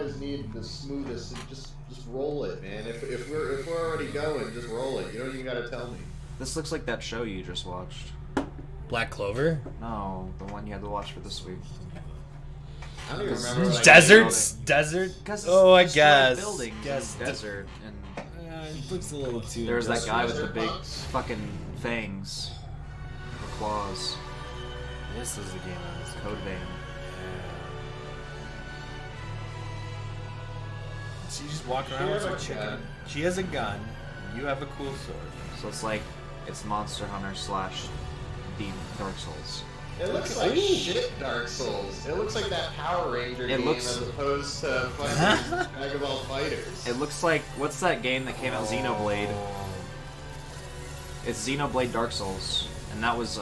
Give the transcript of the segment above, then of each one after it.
always need the smoothest. Just roll it, man. If we're already going, just roll it. You don't even gotta tell me. This looks like that show you just watched. Black Clover? No, the one you had to watch for this week. I don't even remember. What Desert? Oh, I guess. Buildings Guess. desert and It looks a little too. there's that guy with the big Bucks. fucking fangs, or claws. This is the game I was Code Vein. She just walking around with a chicken. She has a gun. You have a cool sword. So it's Monster Hunter / Deep Dark Souls. It looks like shit Dark Souls. It looks like that Power Ranger game as opposed to fucking Dragon Ball Fighters. It looks like, what's that game that came out? Xenoblade. It's Xenoblade Dark Souls, and that was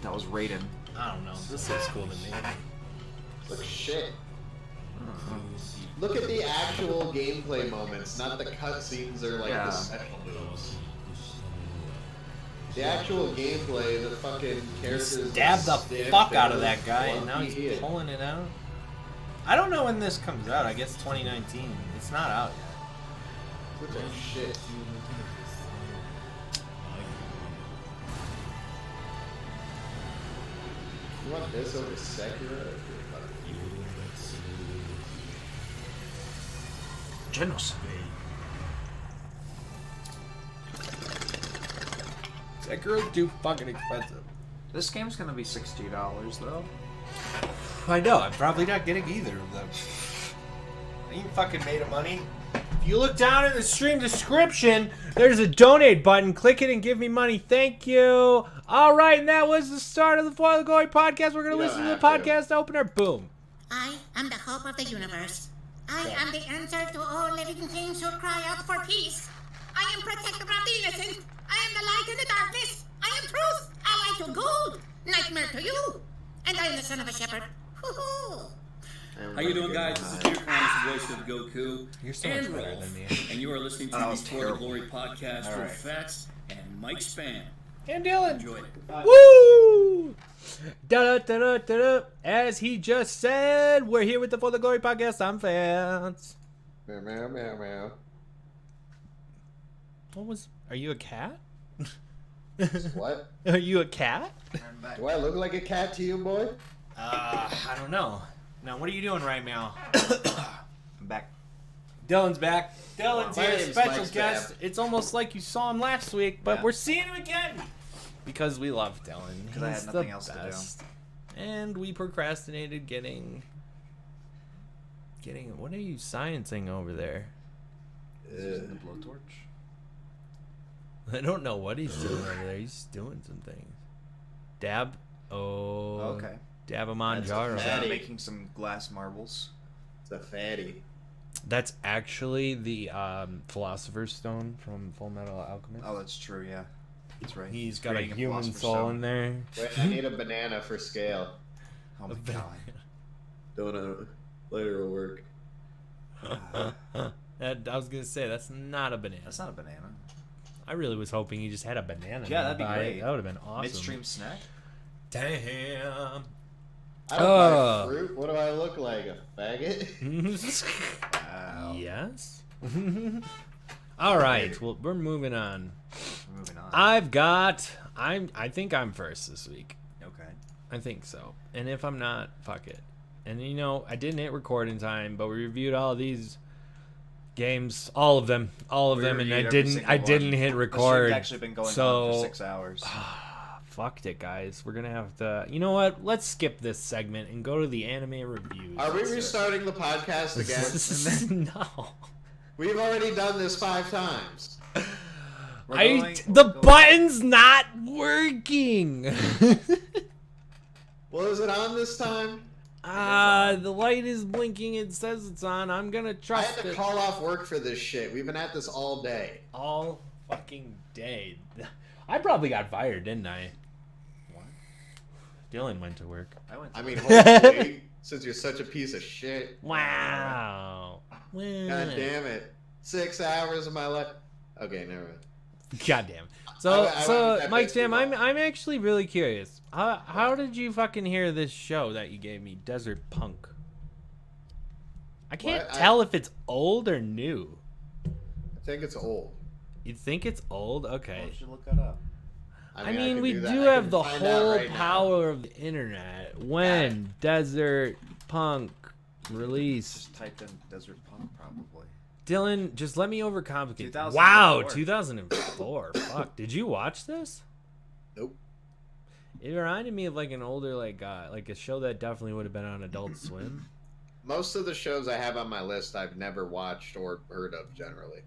Raiden. I don't know. This looks cool to me. Looks shit. Look at the actual gameplay moments, not the cutscenes or like the special moves. The actual gameplay, the fucking characters. Stabbed the fuck out of that guy, and now he's pulling it out. I don't know when this comes out. I guess 2019. It's not out yet. Look at shit. You want this over Sekiro? Genocide. Sekiro's too fucking expensive. This game's gonna be $60 though. I know. I'm probably not getting either of them. I ain't fucking made of money. If you look down in the stream description, there's a donate button. Click it and give me money. Thank you. All right, and that was the start of the For the Glory podcast. We're gonna listen to the podcast opener. Boom. I am the hope of the universe. I am the answer to all living things who cry out for peace. I am protector of the innocent. I am the light in the darkness. I am truth, ally to gold, nightmare to you. And I am the son of a shepherd. Hoo-hoo. How you doing, guys? This is Peter Connors, the voice of Goku. You're so and much better Rolf. than me. And you are listening to the For the Glory podcast with Fats and Mike Span. And Dylan. Enjoy it. Woo! Da-da-da-da-da-da. As he just said, we're here with the For the Glory podcast. I'm Fats. Meow, meow, meow, meow. What was... Are you a cat? What? Are you a cat? Do I look like a cat to you, boy? I don't know. Now, what are you doing right now? I'm back. Dylan's back. Dylan's My here, name's special Mike guest. Spam. It's almost like you saw him last week, but Yeah. we're seeing him again. Because we love Dylan. Because I had He's nothing the else to do. best. And we procrastinated getting... What are you sciencing over there? Using the blowtorch. I don't know what he's doing over there. He's doing some things. Dab. Oh. Okay. Dab a That's a Manjaro. fatty. I'm making some glass marbles. It's a fatty. That's actually the Philosopher's Stone from Full Metal Alchemist. Oh, that's true. Yeah, that's right. He's got a creating human Philosopher's soul Stone. in there. Wait, I need a banana for scale. Oh my god. Donut later will work. I was gonna say that's not a banana. That's not a banana. I really was hoping he just had a banana. Yeah, that'd be nearby. great. That would have been awesome. Midstream snack. Damn. I don't buy fruit. What do I look like? A faggot? Wow. Yes. All right. Well, we're moving on. Moving on. I think I'm first this week. Okay. I think so. And if I'm not, fuck it. And you know, I didn't hit record in time, but we reviewed all of these games, all of them, and I didn't hit record. This actually been going so on for 6 hours. fucked it, guys. We're gonna have to. You know what? Let's skip this segment and go to the anime reviews. Are we restarting the podcast again? No. We've already done this 5 times. The button's not working. Well, is it on this time? The light is blinking. It says it's on. I'm gonna I trust had to it. call off work for this shit. We've been at this all day. All fucking day. I probably got fired, didn't I? What? Dylan went to work. I mean, hopefully, since you're such a piece of shit. Wow. God damn it. 6 hours of my life. Okay, never mind. God damn. So, that Mike pissed me Sam, off. I'm actually really curious. How did you fucking hear this show that you gave me, Desert Punk? I can't tell if it's old or new. I think it's old. You think it's old? Okay. You should look that up. I mean we do have the whole power of the internet. When Desert Punk released. Just typed in Desert Punk, probably. Dylan, just let me overcomplicate. 2004. Wow, 2004. Fuck. Did you watch this? Nope. It reminded me of like an older like a show that definitely would have been on Adult Swim. Most of the shows I have on my list I've never watched or heard of generally.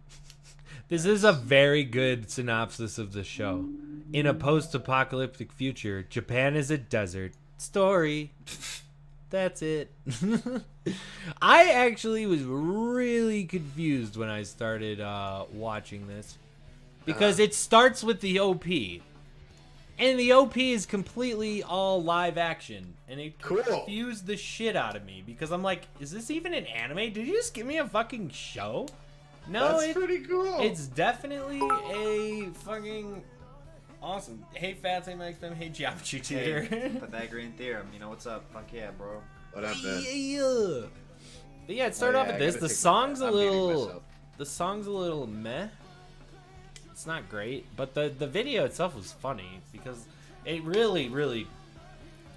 This is a very good synopsis of the show. In a post-apocalyptic future, Japan is a desert. Story. That's it. I actually was really confused when I started watching this. Because it starts with the OP. And the OP is completely all live action. And it confused the shit out of me. Because I'm like, is this even an anime? Did you just give me a fucking show? No, that's pretty cool. It's definitely a fucking awesome. Hey, Fats, hey, Mike, hey, Geometry Tutor. Hey, Pythagorean Theorem, you know what's up? Fuck yeah, bro. What up, man? Yeah. But yeah, it started off with this. The song's a little meh. It's not great, but the video itself was funny because it really, really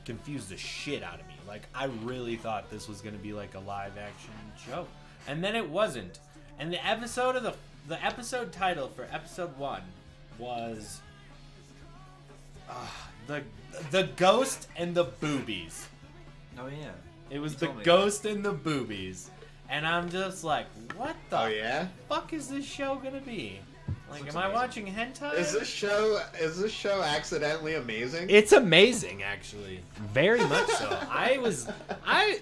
confused the shit out of me. Like, I really thought this was gonna be like a live action show, and then it wasn't. And the episode title for episode 1 was the Ghost and the Boobies. Oh yeah. It was the Ghost and the Boobies, and I'm just like, what the fuck is this show gonna be? Like, am I watching hentai? Is this show accidentally amazing? It's amazing, actually. Very much so.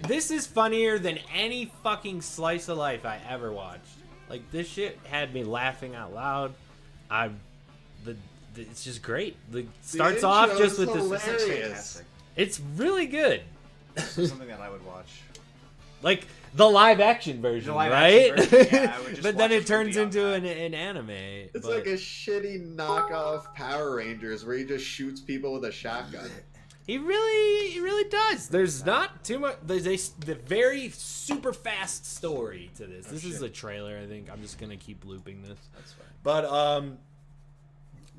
This is funnier than any fucking slice of life I ever watched. Like, this shit had me laughing out loud. It's just great. It starts off just with this. It's fantastic. It's really good. This is something that I would watch. Like the live action version, right? Action version, yeah, I would just but then watch it turns into an an anime. It's like a shitty knockoff Power Rangers where he just shoots people with a shotgun. He really does. There's not too much. There's the very super fast story to this. This is a trailer. I think I'm just gonna keep looping this. That's fine. But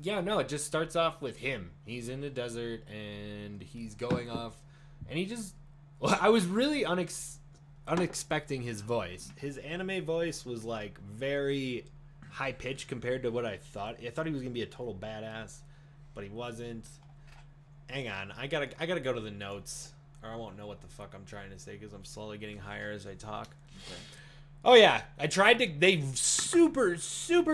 yeah, no. It just starts off with him. He's in the desert and he's going off, and he just. Well, I was really unexpecting his voice. His anime voice was like very high pitched compared to what I thought. I thought he was gonna be a total badass, but he wasn't. Hang on, I gotta go to the notes, or I won't know what the fuck I'm trying to say because I'm slowly getting higher as I talk. Okay. Oh yeah, I tried to. They super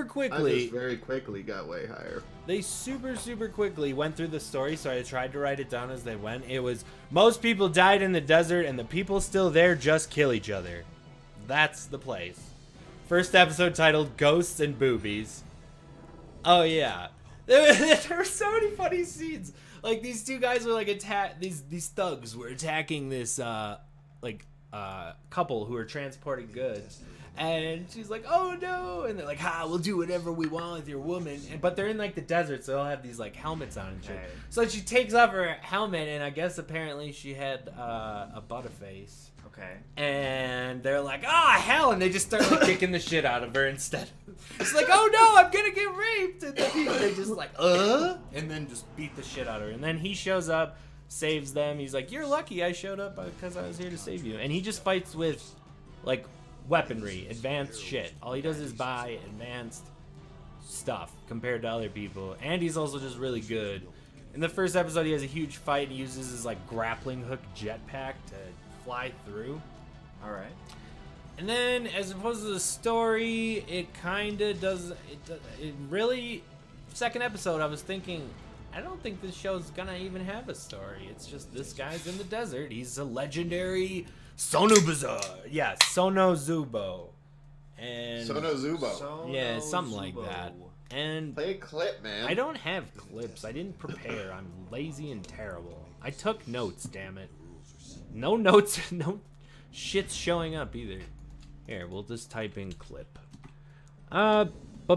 quickly. I just very quickly got way higher. They super quickly went through the story, so I tried to write it down as they went. It was most people died in the desert, and the people still there just kill each other. That's the place. First episode titled "Ghosts and Boobies." Oh yeah, there were so many funny scenes. Like these two guys were like these thugs were attacking this couple who are transporting goods, and she's like, oh no, and they're like, we'll do whatever we want with your woman, but they're in like the desert, so they'll have these like helmets on and shit. Right. So she takes off her helmet, and I guess apparently she had a butterface. Okay. And they're like, hell, and they just start like, kicking the shit out of her instead. It's like, oh no, I'm gonna get raped, and then they're just like, and then just beat the shit out of her, and then he shows up, saves them. He's like, you're lucky I showed up because I was here to save you. And he just fights with like weaponry, advanced shit. All he does is buy advanced stuff compared to other people, and he's also just really good. In the first episode, he has a huge fight and he uses his like grappling hook jetpack to fly through. All right. And then as opposed to the story, it kind of does it really. Second episode, I was thinking, I don't think this show's gonna even have a story. It's just this guy's in the desert. He's a legendary Sonobuza. Yeah, Sonozubo. And Sonozubo. Yeah, something like that. And play a clip, man. I don't have clips. I didn't prepare. I'm lazy and terrible. I took notes, damn it. No notes, no shit's showing up either. Here, we'll just type in clip. But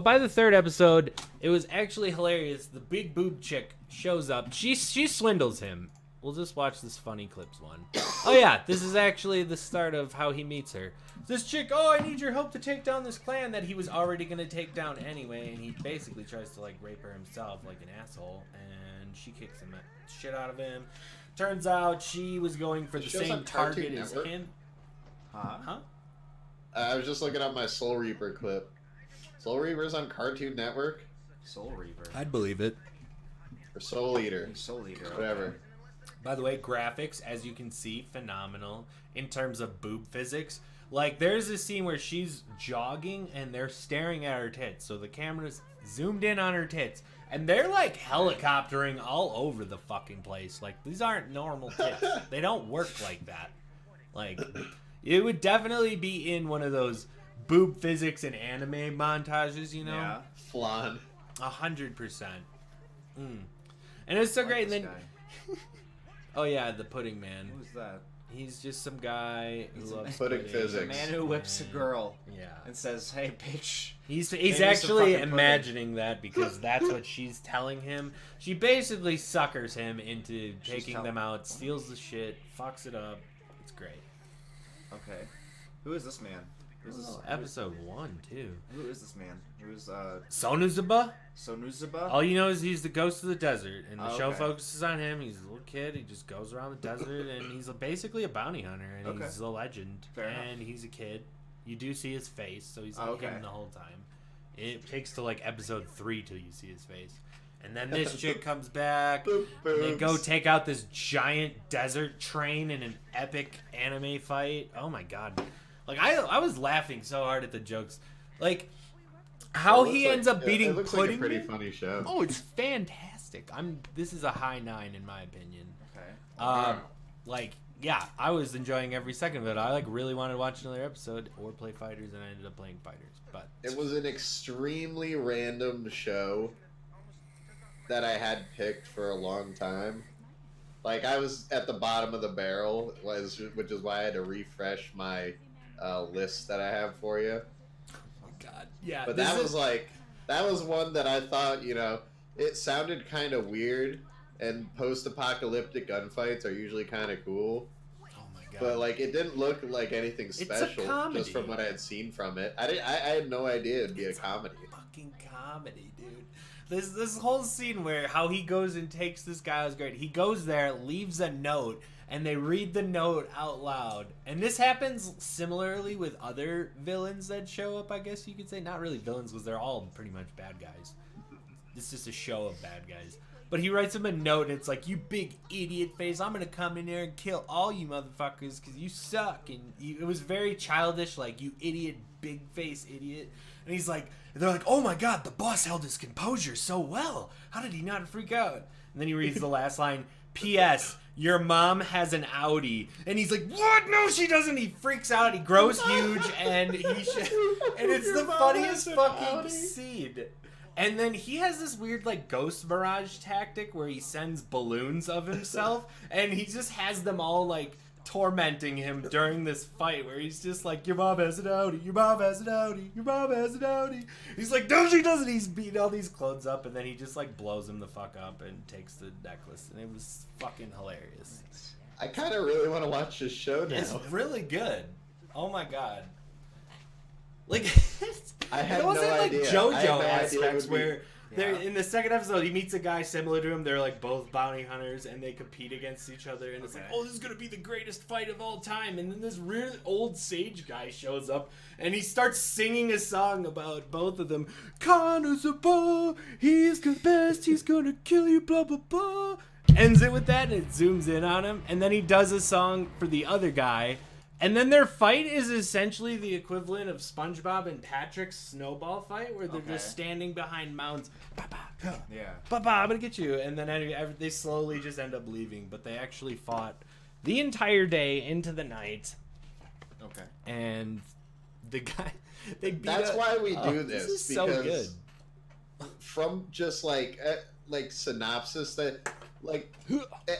by the third episode, it was actually hilarious. The big boob chick shows up. She swindles him. We'll just watch this funny clips one. Oh yeah, this is actually the start of how he meets her. This chick, I need your help to take down this clan that he was already gonna take down anyway, and he basically tries to like rape her himself like an asshole, and she kicks him shit out of him. Turns out she was going for the same target as him. Huh? I was just looking at my Soul Reaper clip. Soul Reaper's on Cartoon Network? Soul Reaper. I'd believe it. Or Soul Eater. Soul Eater. Whatever. By the way, graphics, as you can see, phenomenal in terms of boob physics. Like, there's a scene where she's jogging and they're staring at her tits. So the camera's zoomed in on her tits. And they're, like, helicoptering all over the fucking place. Like, these aren't normal tits. They don't work like that. Like, it would definitely be in one of those boob physics and anime montages, you know? Yeah. Flan. 100%. And it's so great. And then... Oh, yeah, the Pudding Man. Who's that? He's just some guy who loves pudding pudding. physics. A man who whips a girl. Yeah. And says, "Hey, bitch." He's some actually fucking imagining that because that's what she's telling him. She basically suckers him into taking them out, steals the shit, fucks it up. It's great. Okay. Who is this man? Who's this? Episode 1, too. Who is this man? Who's Sonuzuba? Sonuzuba? All you know is he's the ghost of the desert, and the show okay. focuses on him. He's a little kid. He just goes around the desert, and he's basically a bounty hunter, and he's a legend. Fair enough. And he's a kid. You do see his face, so he's not him the whole time. It takes to like episode 3 till you see his face. And then this chick comes back, and they go take out this giant desert train in an epic anime fight. Oh my god. Like, I was laughing so hard at the jokes. Like, how he ends up beating it looks Pudding. like a pretty funny show. Oh, it's fantastic. This is a high 9 in my opinion. Okay. Like, yeah, I was enjoying every second of it. I like really wanted to watch another episode or play Fighters, and I ended up playing Fighters. But it was an extremely random show that I had picked for a long time. Like, I was at the bottom of the barrel, which is why I had to refresh my list that I have for you. Oh god, yeah. But that was one that I thought, it sounded kind of weird, and post-apocalyptic gunfights are usually kind of cool. Oh my god. But like, it didn't look like anything special, just from what I had seen from it. I had no idea it'd be a comedy. Fucking comedy, dude. This whole scene where how he goes and takes this guy was great. He goes there, leaves a note, and they read the note out loud. And this happens similarly with other villains that show up, I guess you could say. Not really villains, because they're all pretty much bad guys. It's just a show of bad guys. But he writes him a note, and it's like, "You big idiot face, I'm gonna come in there and kill all you motherfuckers, because you suck." And it was very childish, like, "You idiot, big face idiot." And he's like, they're like, "Oh my god, the boss held his composure so well. How did he not freak out?" And then he reads the last line, "P.S. Your mom has an Audi." And he's like, "What? No, she doesn't." He freaks out. He grows huge, and and it's the funniest fucking scene. And then he has this weird, like, ghost barrage tactic where he sends balloons of himself, and he just has them all, like, tormenting him during this fight where he's just like, "Your mom has an Audi, your mom has an Audi, your mom has an Audi." He's like, "No, she doesn't." He's beating all these clones up, and then he just, like, blows him the fuck up and takes the necklace, and it was fucking hilarious. I kind of really want to watch this show now. It's really good. Oh my god. Like, I had it wasn't no like idea. JoJo I had no idea it aspects would be- where they're in the second episode he meets a guy similar to him. They're like both bounty hunters and they compete against each other, and it's like, "Oh, this is gonna be the greatest fight of all time." And then this weird old sage guy shows up and he starts singing a song about both of them. "Konosuba, he's the best, he's gonna kill you, blah blah blah." Ends it with that, and it zooms in on him, and then he does a song for the other guy. And then their fight is essentially the equivalent of SpongeBob and Patrick's snowball fight, where they're just standing behind mounds. Yeah. Papa, I'm gonna get you. And then they slowly just end up leaving. But they actually fought the entire day into the night. Okay. And the guy, they beat That's why we do this this, is so because good. from just like synopsis that, like,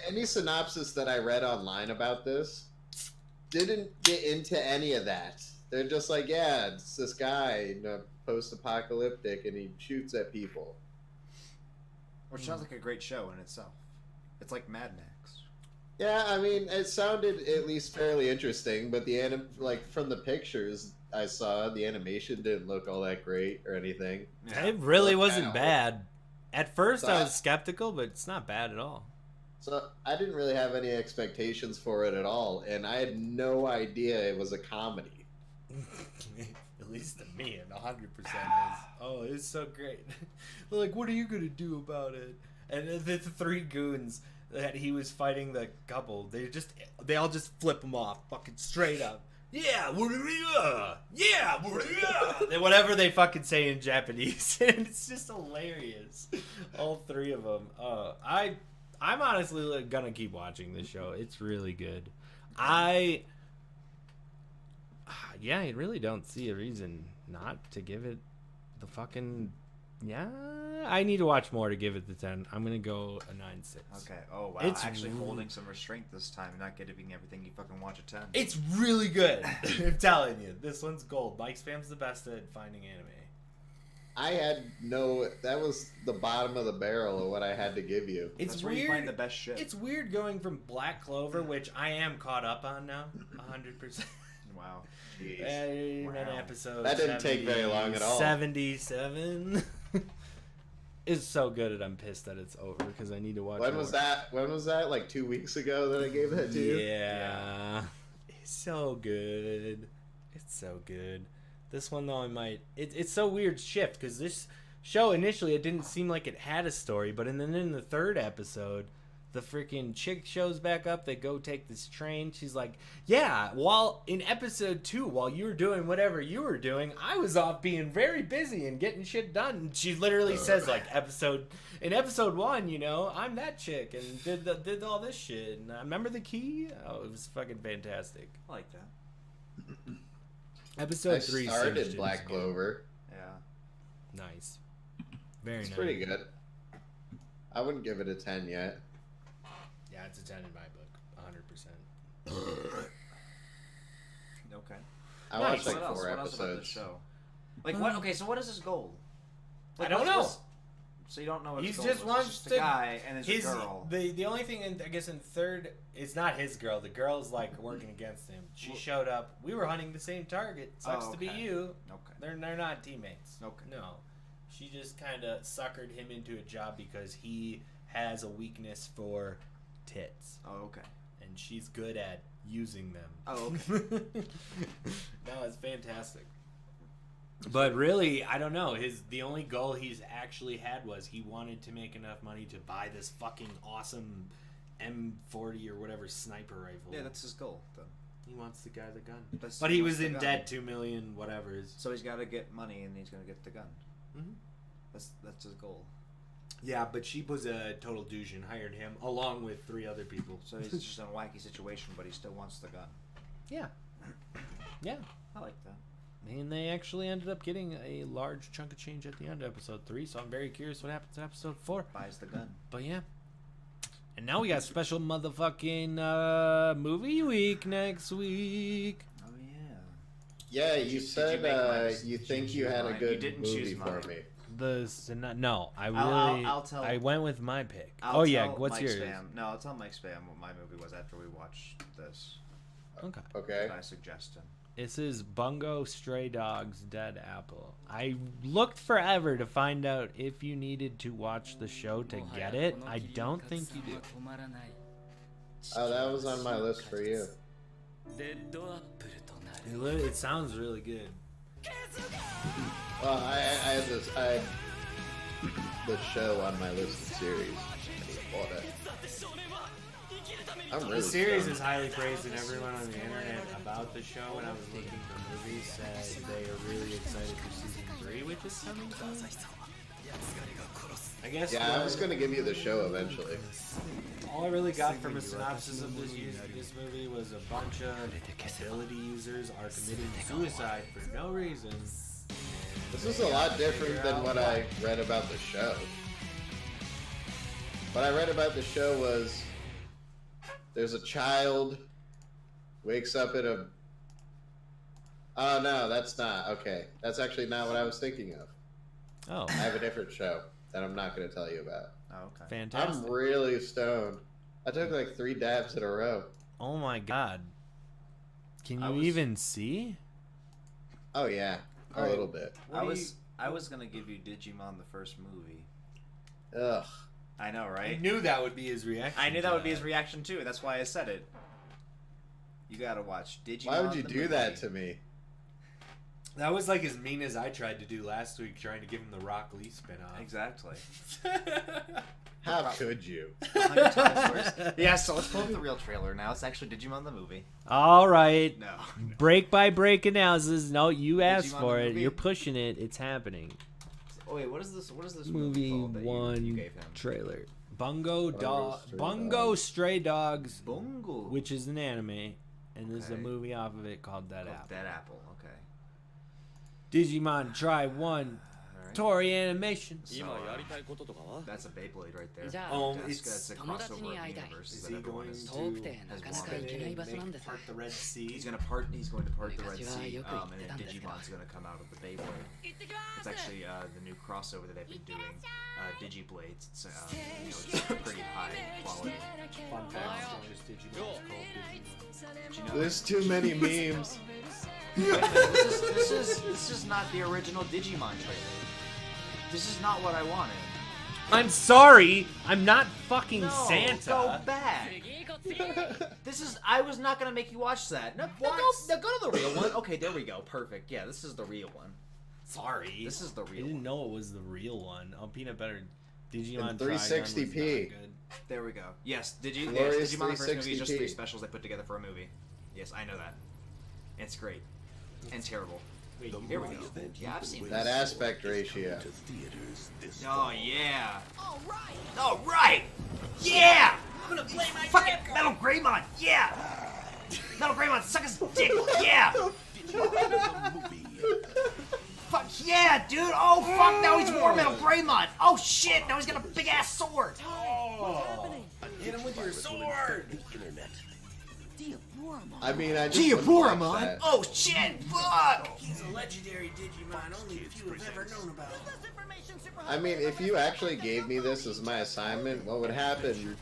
any synopsis that I read online about this didn't get into any of that. They're just like, yeah, it's this guy, post-apocalyptic, and he shoots at people. Which sounds like a great show in itself. It's like Mad Max. Yeah, I mean, it sounded at least fairly interesting, but like from the pictures I saw, the animation didn't look all that great or anything. Yeah. It really Looked wasn't kinda bad. At first, So I I- was skeptical, but it's not bad at all. So I didn't really have any expectations for it at all, and I had no idea it was a comedy. At least to me, it 100% is. Oh, it's so great. They're like, what are you gonna do about it? And the three goons that he was fighting, the couple, they all just flip him off, fucking straight up. Yeah, yeah, whatever they fucking say in Japanese, and it's just hilarious. All three of them. I'm honestly gonna keep watching this show. It's really good. I really don't see a reason not to give it the fucking. Yeah, I need to watch more to give it the 10. I'm gonna go a 9.6. Okay. Oh wow. It's actually really- holding some restraint this time, not giving everything you fucking watch a 10. It's really good. I'm telling you, this one's gold. Mike Spam's the best at finding anime. I had no. That was the bottom of the barrel of what I had to give you. It's That's where weird. you find the best shit. It's weird going from Black Clover, which I am caught up on now, 100%. Wow. Jeez. An Wow. episode. That didn't take very long at all. 77. It's so good that I'm pissed that it's over because I need to watch. When was that? When was that? Like 2 weeks ago that I gave that to you? Yeah. It's so good. It's so good. This one though, I might. It's so weird shift because this show initially it didn't seem like it had a story, but then in the third episode, the freaking chick shows back up. They go take this train. She's like, "Yeah, while in episode 2, while you were doing whatever you were doing, I was off being very busy and getting shit done." And she literally says like in episode 1, you know, I'm that chick and did all this shit. And I remember the key. Oh, it was fucking fantastic. I like that. Episode I 3 started seems Black good. Clover. Yeah. Nice. Very It's nice. pretty good. I wouldn't give it a 10 yet. Yeah, it's a 10 in my book, 100%. Okay. I Nice. watched like what else? 4 What else about the episodes. show? Like what? Okay, so what is his goal? I don't know. So you don't know what He's his goal just is. wants It's just to- a guy and his girl. The only thing I guess in third, it's not his girl. The girl's like working against him. She showed up. We were hunting the same target. Sucks to be okay. you. Okay. They're not teammates. Okay. No, she just kind of suckered him into a job because he has a weakness for tits, Oh, okay. and she's good at using them. Oh, okay. No, it's fantastic. But really, I don't know. The only goal he's actually had was he wanted to make enough money to buy this fucking awesome M40 or whatever sniper rifle. Yeah, that's his goal. Then. He wants the guy the gun. That's- But he wants was the in gun. debt 2 million whatever. So he's got to get money and he's gonna get the gun. Mhm. That's his goal. Yeah, but she was a total douche and hired him along with 3 other people. So he's just in a wacky situation, but he still wants the gun. Yeah. Yeah. I like that. And they actually ended up getting a large chunk of change at the end of episode 3, so I'm very curious what happens in episode 4. Buys the gun. But yeah. And now we got special motherfucking movie week next week. Oh yeah. Yeah, Did you you said make mine? you Did think you you choose had a mine? good You didn't movie choose for mine. me. No, I really. I'll tell- I went with my pick. I'll yeah, tell what's Mike yours? Spam. No, I'll tell Mike Spam what my movie was after we watched this. Okay. Okay. That I suggested. This is Bungo Stray Dogs Dead Apple. I looked forever to find out if you needed to watch the show to get it. I don't think you do. Oh, that was on my list for you. It sounds really good. Well, I had the show on my list of series. I just bought it. I'm really The series stoned. is highly praised, and everyone on the internet about the show when I was looking for movies said they are really excited for season 3, which is coming soon. I guess Yeah, I was gonna give you the show eventually. all I really got from a synopsis of this movie was a bunch of ability users are committing suicide for no reason. This is a lot different than what I read about the show. What I read about the show was there's a child wakes up in a. Oh no, that's not okay. That's actually not what I was thinking of. Oh, I have a different show that I'm not going to tell you about. Oh, okay. fantastic. I'm really stoned. I took like 3 dabs in a row. Oh my god. Can you I was- even see? Oh yeah, a Alright. little bit. I was gonna give you Digimon the first movie. Ugh. I know, I right? knew that would be his reaction. I knew that would be his reaction too. That's why I said it. You gotta watch Digimon. Why would you the do movie. that to me? That was like as mean as I tried to do last week, trying to give him the Rock Lee spinoff. Exactly. How could you? 100 times worse. Yeah, so let's pull up the real trailer now. It's actually Digimon the movie. All right. No. Break by break analysis. No, you asked Digimon for the it. movie? You're pushing it. It's happening. Oh wait, what is this? What is this Movie called that one you gave him? trailer. Bungo Stray Bungo Dogs. Stray Dogs, Bungo. which is an anime, and there's a Okay. movie off of it called Dead Apple. Dead Apple. Okay. Digimon Try 1, All right. Tory Animation. That's a Beyblade right there. じゃあ Oh, That's, it's that's a 友達 crossover に of 会いたい universes Is that he everyone going is. 遠くて has なかなか wanted. 行けない場所なんです Part the Red Sea. He's going to part the Red Because Sea, you are and then Digimon's going to come out of the Beyblade. It's actually the new crossover that they've been doing. Digiblades. It's it's pretty high quality. Fun fact: strongest Digimon is called Digimon. Do you know? There's too many memes. Wait a minute, this is not the original Digimon trailer. This is not what I wanted. I'm sorry, I'm not fucking No, Santa. go back. This is. I was not gonna make you watch that. No, go to the real one. Okay, there we go. Perfect. Yeah, this is the real one. Sorry, This is the I real didn't one. know it was the real one. Oh, peanut butter. Digimon In Trigun was 360p. not good. There we go. Yes, Glorious Digimon the first movie is just 360p. 3 specials they put together for a movie. Yes, I know that. It's great. And terrible. Here we go. Yeah, I've seen That this. aspect ratio. Oh yeah. All right. Yeah. I'm gonna play my fucking Metal Greymon. Yeah. Metal Greymon, suck his dick. Yeah. Fuck yeah, dude. Oh fuck, now he's more Metal Greymon. Oh shit, now he's got a big ass sword. Oh, hit him with your sword. I mean, I just wouldn't watch Diaboramon. that. Oh shit, fuck. He's a legendary Digimon only few have ever known about. I mean, if you actually gave me this as my assignment, what would happen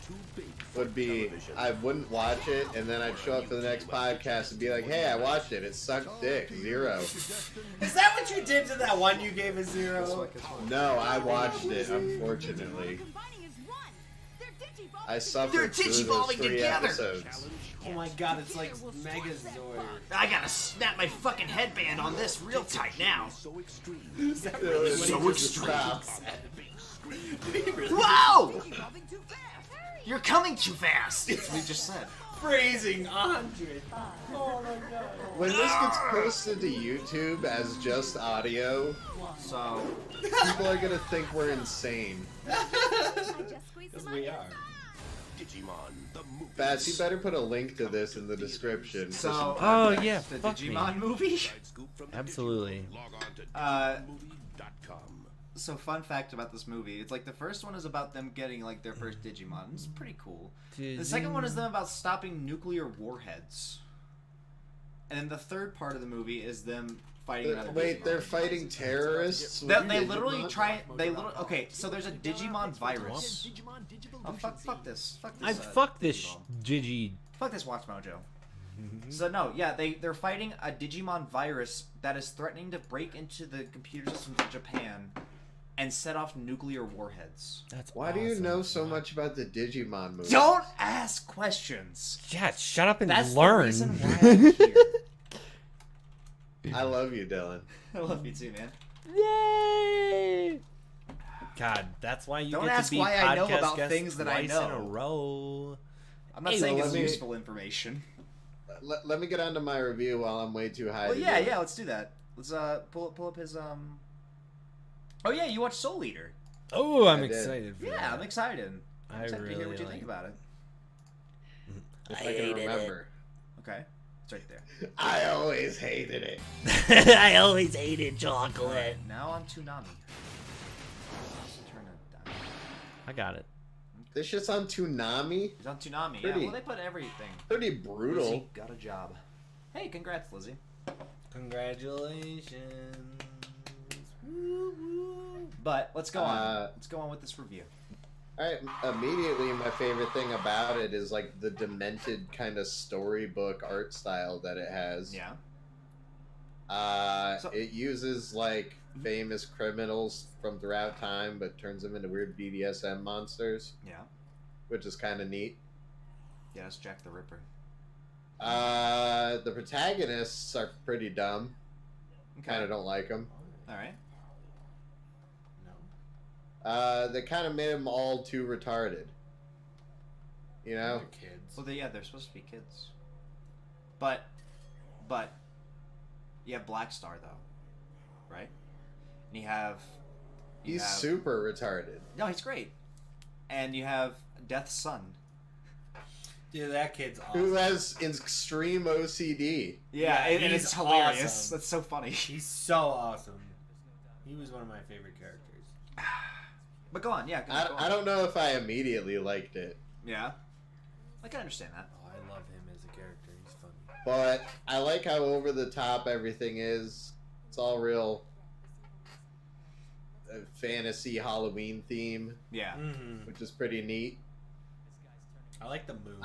would be I wouldn't watch it, and then I'd show up to the next podcast and be like, "Hey, I watched it. It sucked dick. 0." Is that what you did to that one you gave a 0? No, I watched it. Unfortunately, I They're suffered through those digivolving 3 together. episodes. Oh my god, it's like Megazord. I gotta snap my fucking headband on this real tight now. Is that really what So he just extreme. Stop. Did he really Whoa! You're coming too fast. That's what we just said. phrasing Andre? Oh my god. When this gets posted to YouTube as just audio, So, people are gonna think we're insane. Because we are. Bats, you better put a link to this in the description. so. Oh, yeah, the fuck me. Digimon movie. Absolutely. So fun fact about this movie: it's like the first one is about them getting like their first Digimon. It's pretty cool. The second one is them about stopping nuclear warheads, and then the third part of the movie is them fighting. another Wait, Digimon. they're fighting terrorists? with They literally Digimon? try. Okay, so there's a Digimon virus. Oh fuck this! Fuck this! Fuck this Digimon. Digi. Fuck this Watch Mojo. So no, yeah, they're fighting a Digimon virus that is threatening to break into the computer systems of Japan and set off nuclear warheads. That's Why do you awesome. know so much about the Digimon movie? Don't ask questions. Yeah, shut up and That's learn. the reason why I'm here. I love you, Dylan. I love you too, man. Yay! God, that's why you Don't get ask to be why I know podcast about guest things that I twice in a know. row. I'm not Hey, saying well, it's let me- useful information. Let me get on to my review while I'm way too high. Well, to yeah, do it. yeah, let's do that. Let's pull up his Oh yeah, you watched Soul Eater. Oh, I'm I did. excited for Yeah, that. I'm excited. I'm I excited to hear really what you like think about it. If I can remember. Okay, it's right there. I always hated it. I always hated chocolate. Now on Toonami. Turn it down. I got it. This shit's on Toonami. He's on Toonami. Yeah, Pretty- well they put everything. Pretty brutal. Lizzie got a job. Hey, congrats, Lizzie. Congratulations. But let's go on. Uh, Let's go on with this review. Alright, immediately my favorite thing about it is like the demented kind of storybook art style that it has. Yeah. It uses like famous criminals from throughout time, but turns them into weird BDSM monsters. Yeah. Which is kind of neat. Yeah, it's Jack the Ripper. The protagonists are pretty dumb. Okay. Kind of don't like them. All right. They kind of made them all too retarded. You know? They're kids. Well, they're supposed to be kids. But, you have Black Star though, right? And you have. He's super retarded. No, he's great. And you have Death's son. Dude, that kid's awesome. Who has extreme OCD. Yeah, and he's it's hilarious. awesome. That's so funny. He's so awesome. He was one of my favorite characters. But go on, yeah. Go on. I don't know if I immediately liked it. Yeah. I can understand that. Oh, I love him as a character. He's funny. But I like how over the top everything is. It's all real fantasy Halloween theme, Yeah. Mm-hmm. which is pretty neat. I like the moon.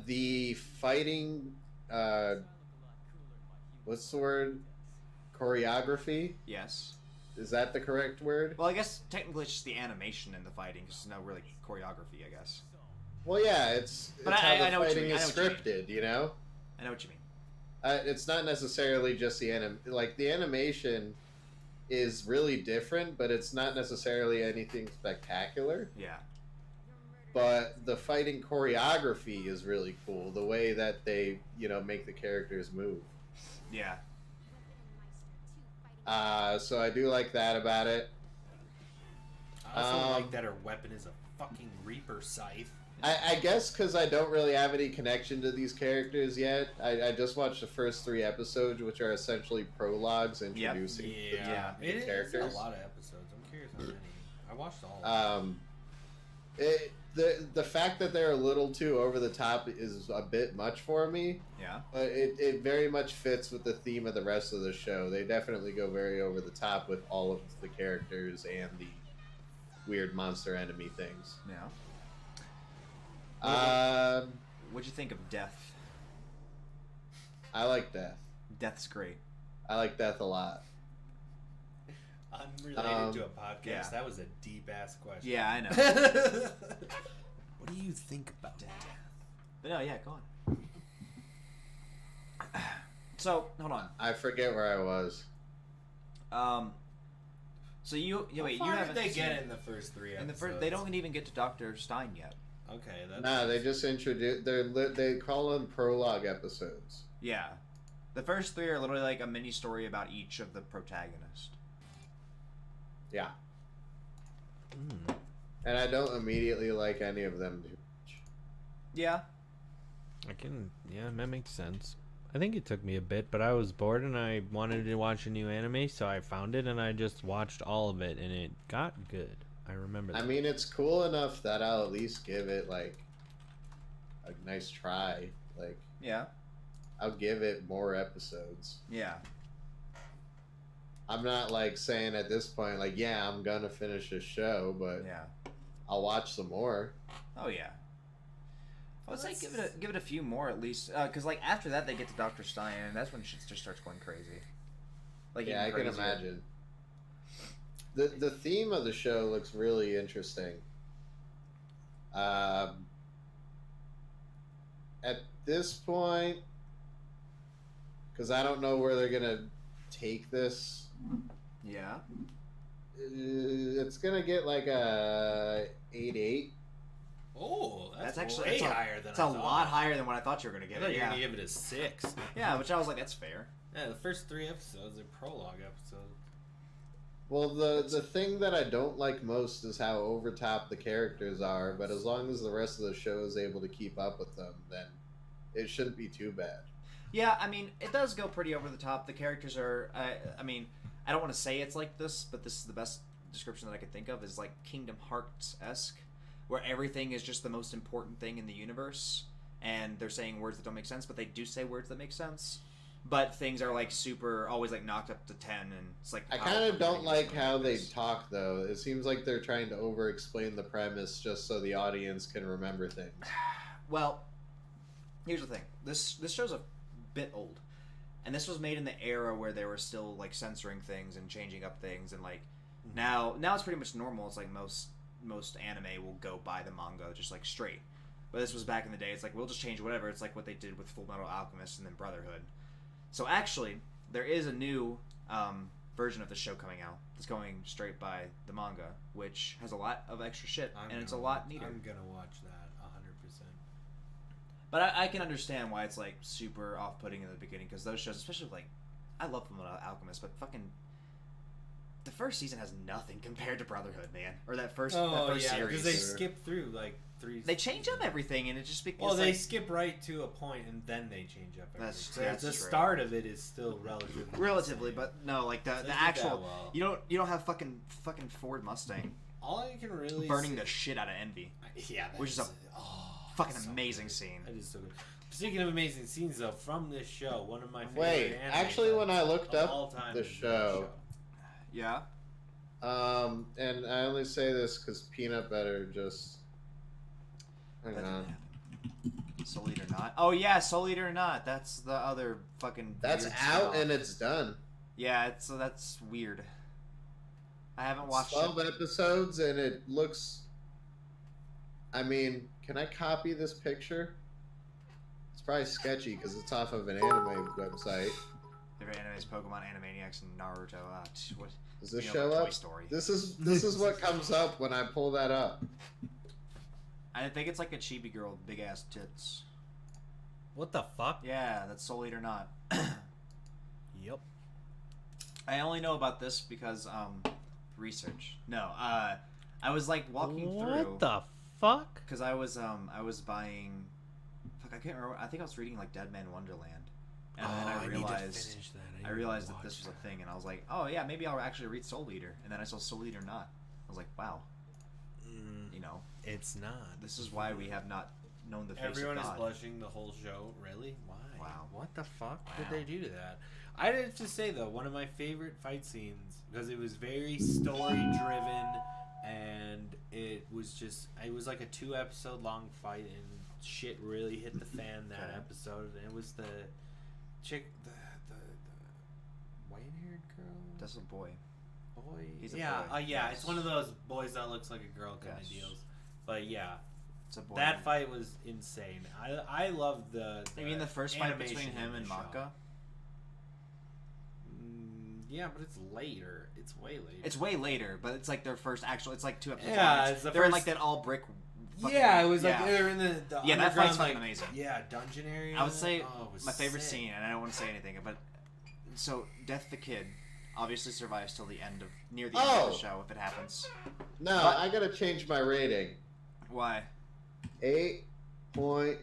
The fighting, what's the word? Choreography? Yes. Is that the correct word? Well, I guess technically it's just the animation and the fighting, because there's no really choreography, I guess. Well, yeah, it's But how I the know what you fighting mean. is I know what you mean. scripted, you know? I know what you mean. It's not necessarily just the the animation is really different, but it's not necessarily anything spectacular. Yeah. But the fighting choreography is really cool. The way that they, make the characters move. Yeah. So I do like that about it. I also like that her weapon is a fucking Reaper scythe. I guess because I don't really have any connection to these characters yet. I just watched the first 3 episodes, which are essentially prologues introducing the characters. It's a lot of episodes. I'm curious how many. I watched all of them. The fact that they're a little too over the top is a bit much for me. Yeah. But it very much fits with the theme of the rest of the show. They definitely go very over the top with all of the characters and the weird monster enemy things. Yeah. What'd you think of Death? I like Death. Death's great. I like Death a lot. Unrelated to a podcast, yeah. That was a deep ass question. Yeah, I know. What do you think about Death? But no, yeah, go on. So, hold on. I forget where I was. So you wait, How you far haven't did they seen get in the first 3 episodes? they don't even get to Dr. Stein yet. Okay, that's... Nah, they just introduce. They call them prologue episodes. Yeah. The first 3 are literally like a mini story about each of the protagonists. Yeah. And I don't immediately like any of them. Yeah. Yeah, that makes sense. I think it took me a bit, but I was bored and I wanted to watch a new anime, so I found it and I just watched all of it and it got good. I remember that. I mean, it's cool enough that I'll at least give it like a nice try. Like, Yeah. I'll give it more episodes. Yeah. I'm not like saying at this point like, yeah, I'm gonna finish this show, but Yeah. I'll watch some more. Oh yeah. I would say give it a few more at least, because like after that they get to Dr. Stein and that's when shit just starts going crazy. Like Yeah, I even can crazier. imagine. The theme of the show looks really interesting. At this point, because I don't know where they're gonna take this, Yeah. it's gonna get like a 8/8. Oh, that's actually way higher than It's I a thought. lot higher than what I thought you were gonna I get. thought you were Yeah. gonna give it a 6. Yeah, which I was like, that's fair. Yeah, the first 3 episodes are prologue episodes. Well, the thing that I don't like most is how over top the characters are, but as long as the rest of the show is able to keep up with them, then it shouldn't be too bad. Yeah, I mean, it does go pretty over the top. The characters are, I mean, I don't want to say it's like this, but this is the best description that I could think of, is like Kingdom Hearts-esque, where everything is just the most important thing in the universe, and they're saying words that don't make sense, but they do say words that make sense. but things are like super always like knocked up to 10, and it's like I kind of don't like how they talk though. It seems like they're trying to over-explain the premise just so the audience can remember things. Well, here's the thing. This show's a bit old, and this was made in the era where they were still like censoring things and changing up things, and like now it's pretty much normal. It's like most anime will go by the manga just like straight. But this was back in the day. It's like, we'll just change whatever. It's like what they did with Full Metal Alchemist and then Brotherhood. So actually, there is a new version of the show coming out. It's going straight by the manga, which has a lot of extra shit, and it's a lot neater. I'm gonna watch that 100%. But I can understand why it's like super off-putting in the beginning, because those shows, especially like, I love Full Metal Alchemist, but fucking the first season has nothing compared to Brotherhood, man. Or that first series. Because they skip through like 3. They change up everything, and it just becomes. Well, they skip right to a point, and then they change up everything. That's the true. start of it is still relatively. But no, like the actual. You don't have fucking Ford Mustang. All I can really burning the shit out of Envy. Yeah, which is a fucking amazing scene. That is so good. Speaking of amazing scenes, though, from this show, one of my favorite. Wait, actually, when I looked up the show. Yeah. And I only say this because Peanut Butter just. Hang on. Soul Eater Not. Oh yeah, Soul Eater or Not. That's the other fucking. That's out and it's done. Yeah, that's weird. I haven't watched 12 episodes and it looks. I mean, can I copy this picture? It's probably sketchy because it's off of an anime website. Favorite anime is Pokemon, Animaniacs, and Naruto. What? Does this show up? This is what comes up when I pull that up. I think it's like a chibi girl with big ass tits. What the fuck? Yeah, that's Soul Eater Not. Yep. I only know about this because research. No, I was like walking through. What the fuck? Because I was buying. Fuck, I can't remember. I think I was reading like Dead Man Wonderland, and then I realized that this was a thing, and I was like, oh yeah, maybe I'll actually read Soul Eater, and then I saw Soul Eater Not. I was like, wow. You know, it's not. This is why we have not known the face Everyone of God. is blushing the whole show. Really? Why? Wow. What the fuck did they do to that? I have to say though, one of my favorite fight scenes because it was very story driven, and it was like a 2-episode long fight, and shit really hit the fan that episode. And it was the chick, the white-haired girl. That's a boy. He's a yeah, boy. yeah, Yes. it's one of those boys that looks like a girl kind of deals. But yeah, it's a boy. That fight was insane. I love the. You mean the first fight between animation him in and the show. Maka? Yeah, but it's later. It's way later. It's way later, but it's like their first actual. It's like 2 episodes. Yeah, long. it's the they're in first- like that all brick. Yeah, it was like they were in the yeah, that fight's fucking like, amazing. Yeah, dungeon area. I would say it was my favorite sick. scene, and I don't want to say anything, but so Death the Kid obviously survives till the end of near the end of the show if it happens. No, I gotta change my rating. Why? 8.5.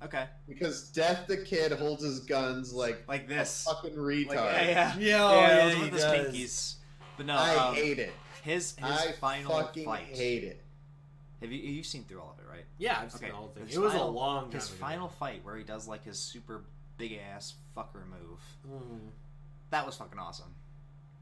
Okay. Because Death the Kid holds his guns like this, a fucking retard. Yeah, with his pinkies. But no, I hate it. His I final fucking fight. Hate it. Have you've seen through all of it, right? Yeah, I've seen the whole thing. His It was a final- long time His ago. final fight where he does like his super big ass fucker move. Mm. That was fucking awesome.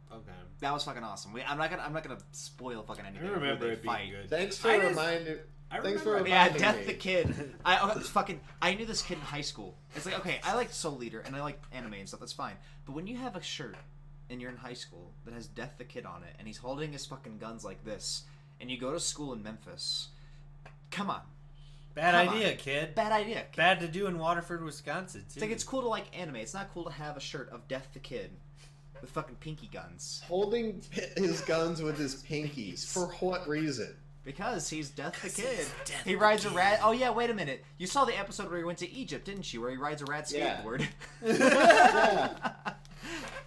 Okay. That was fucking awesome. I'm not gonna spoil fucking anything. I remember it being good. Thanks for reminding. Thanks for reminding Yeah, me. Death the Kid. I knew this kid in high school. It's like, okay, I like Soul Eater and I like anime and stuff. That's fine. But when you have a shirt and you're in high school that has Death the Kid on it and he's holding his fucking guns like this, and you go to school in Memphis, come on. Bad Come idea, on. kid. Bad idea. Kid. Bad to do in Waterford, Wisconsin, too. It's like it's cool to like anime. It's not cool to have a shirt of Death the Kid with fucking pinky guns. Holding his guns with his pinkies. For what reason? Because he's Death the Kid. He rides a rat. Oh yeah, wait a minute. You saw the episode where he went to Egypt, didn't you? Where he rides a rat skateboard. Yeah.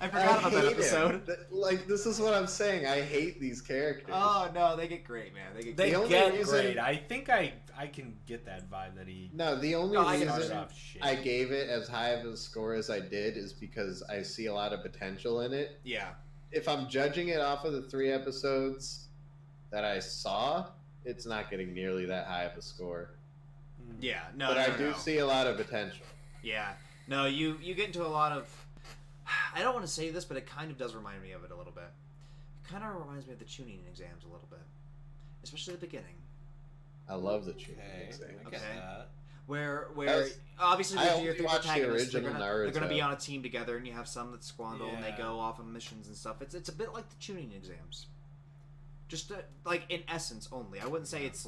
I forgot about that hate episode. it. Like, this is what I'm saying. I hate these characters. Oh no, they get great, man. They get They The only get reason- great. I think I can get that vibe that he. No, the only No, I can reason understand. I gave it as high of a score as I did is because I see a lot of potential in it. Yeah. If I'm judging it off of the 3 episodes that I saw, it's not getting nearly that high of a score. Yeah. No. But no, I do no. see a lot of potential. Yeah. No, you get into a lot of. I don't want to say this, but it kind of does remind me of it a little bit. It kind of reminds me of the tuning exams a little bit, especially the beginning. I love the tuning Okay, exam. I get that. Where That's- obviously I with your only three watched the protagonists, they're original gonna Naruto. be on a team together, and you have some that squandle and they Yeah. go off on missions and stuff. It's a bit like the tuning exams, just like in essence only. I wouldn't say it's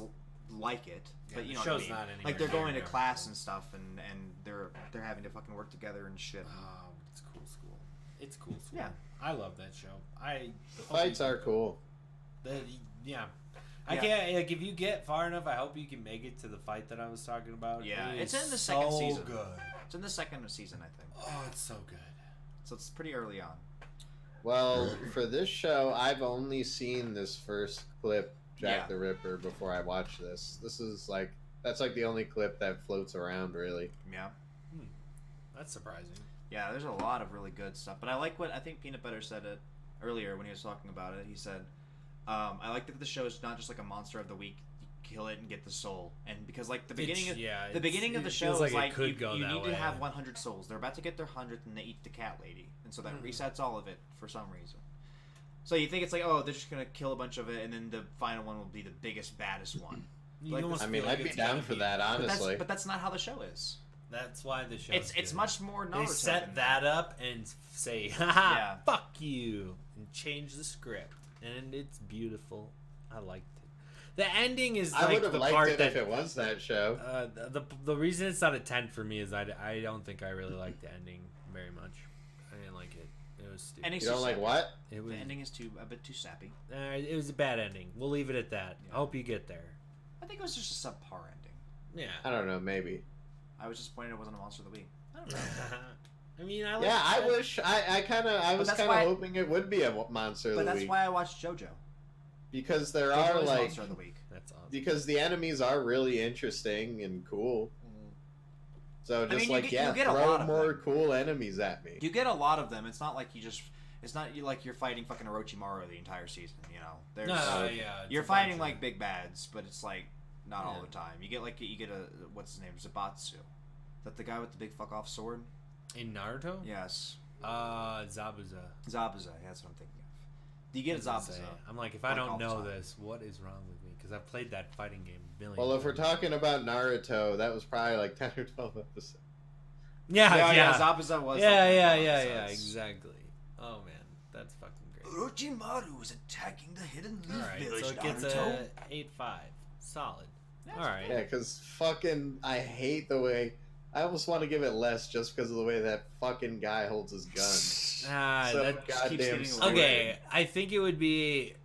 like it, Yeah, but you the know what I show's mean. not anywhere Like they're near going to Naruto. class and stuff, and they're having to fucking work together and shit. Oh, it's cool school. It's cool school. Yeah. I love that show. The fights are cool. Yeah. I Yeah. can't, like, if you get far enough, I hope you can make it to the fight that I was talking about. Yeah, It it's is in the second so season. good. It's in the second season, I think. Oh, it's so good. So it's pretty early on. Well, for this show, I've only seen this first clip, Jack Yeah. the Ripper, before I watched this. This is like that's like the only clip that floats around, really. Yeah. That's surprising. Yeah, there's a lot of really good stuff. But I like what I think Peanut Butter said it earlier when he was talking about it. He said, I like that the show is not just like a monster of the week. You kill it and get the soul. And because like the beginning of the beginning of the show is like you need to have 100 souls. They're about to get their 100th and they eat the cat lady. And so that resets all of it for some reason. So you think it's like, oh, they're just going to kill a bunch of it and then the final one will be the biggest, baddest one. Like, almost I mean, feel like I'd be it's down gonna for be- that, honestly. But that's not how the show is. That's why the show. It's much more Naruto. They set than that up and say, haha, Yeah. fuck you, and change the script. And it's beautiful. I liked it. The ending is I like would have the liked part it that if it was that show. the reason it's not a 10 for me is I don't think I really liked the ending very much. I didn't like it. It was stupid. And You don't like what? It was The ending is a bit too sappy. it was a bad ending. We'll leave it at that. Yeah. I hope you get there. I think it was just a subpar ending. Yeah. I don't know, maybe. I was disappointed it wasn't a Monster of the Week. I don't know. I mean, I Yeah, I like wish I was that's kind why- of hoping it would be a monster of But the that's week why I watched JoJo. because there JoJo are is like Monster of the Week. That's awesome. because the enemies are really interesting and cool. So just mean, you like get- yeah, you get a throw lot of more them. cool enemies at me. You get a lot of them. It's not like you just. It's not like you're fighting fucking Orochimaru the entire season. You know, there's. No, yeah. it's You're a fighting bunch like of- big bads, but it's like not all Yeah. the time. You get a what's his name, Zabatsu. Is that the guy with the big fuck off sword? in Naruto. Yes, Zabuza. Zabuza. That's what I'm thinking of. You get a I was gonna Zabuza. say, I'm like, if I Like don't all the know time. this, what is wrong with me? Because I've played that fighting game a million. Well, if we're times. talking about Naruto, that was probably like 10 or 12 episodes. yeah, Zabuza was. yeah, like, yeah, one yeah, of yeah, those. exactly. Oh man, that's fucking great. Orochimaru is attacking the hidden All leaf right, village. so it gets Naruto. a 8.5, solid. That's All right. Yeah, because fucking I hate the way. I almost want to give it less just because of the way that fucking guy holds his gun. Ah, So that keeps goddamn getting stupid. okay. I think it would be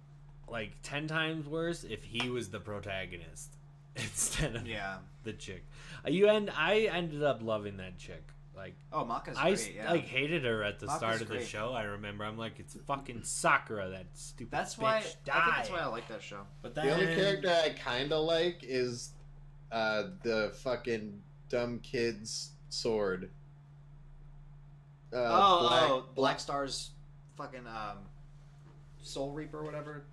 like 10 times worse if he was the protagonist instead of Yeah. the chick. I ended up loving that chick. Like Oh, Maka's I great. Yeah. like hated her at the Maka's start of the great. show. I remember I'm like, it's fucking Sakura, that stupid. That's why. bitch, I think die. that's why I like that show. But The then, only character I kind of like is the fucking dumb kid's sword. Black Star's fucking Soul Reaper, or whatever.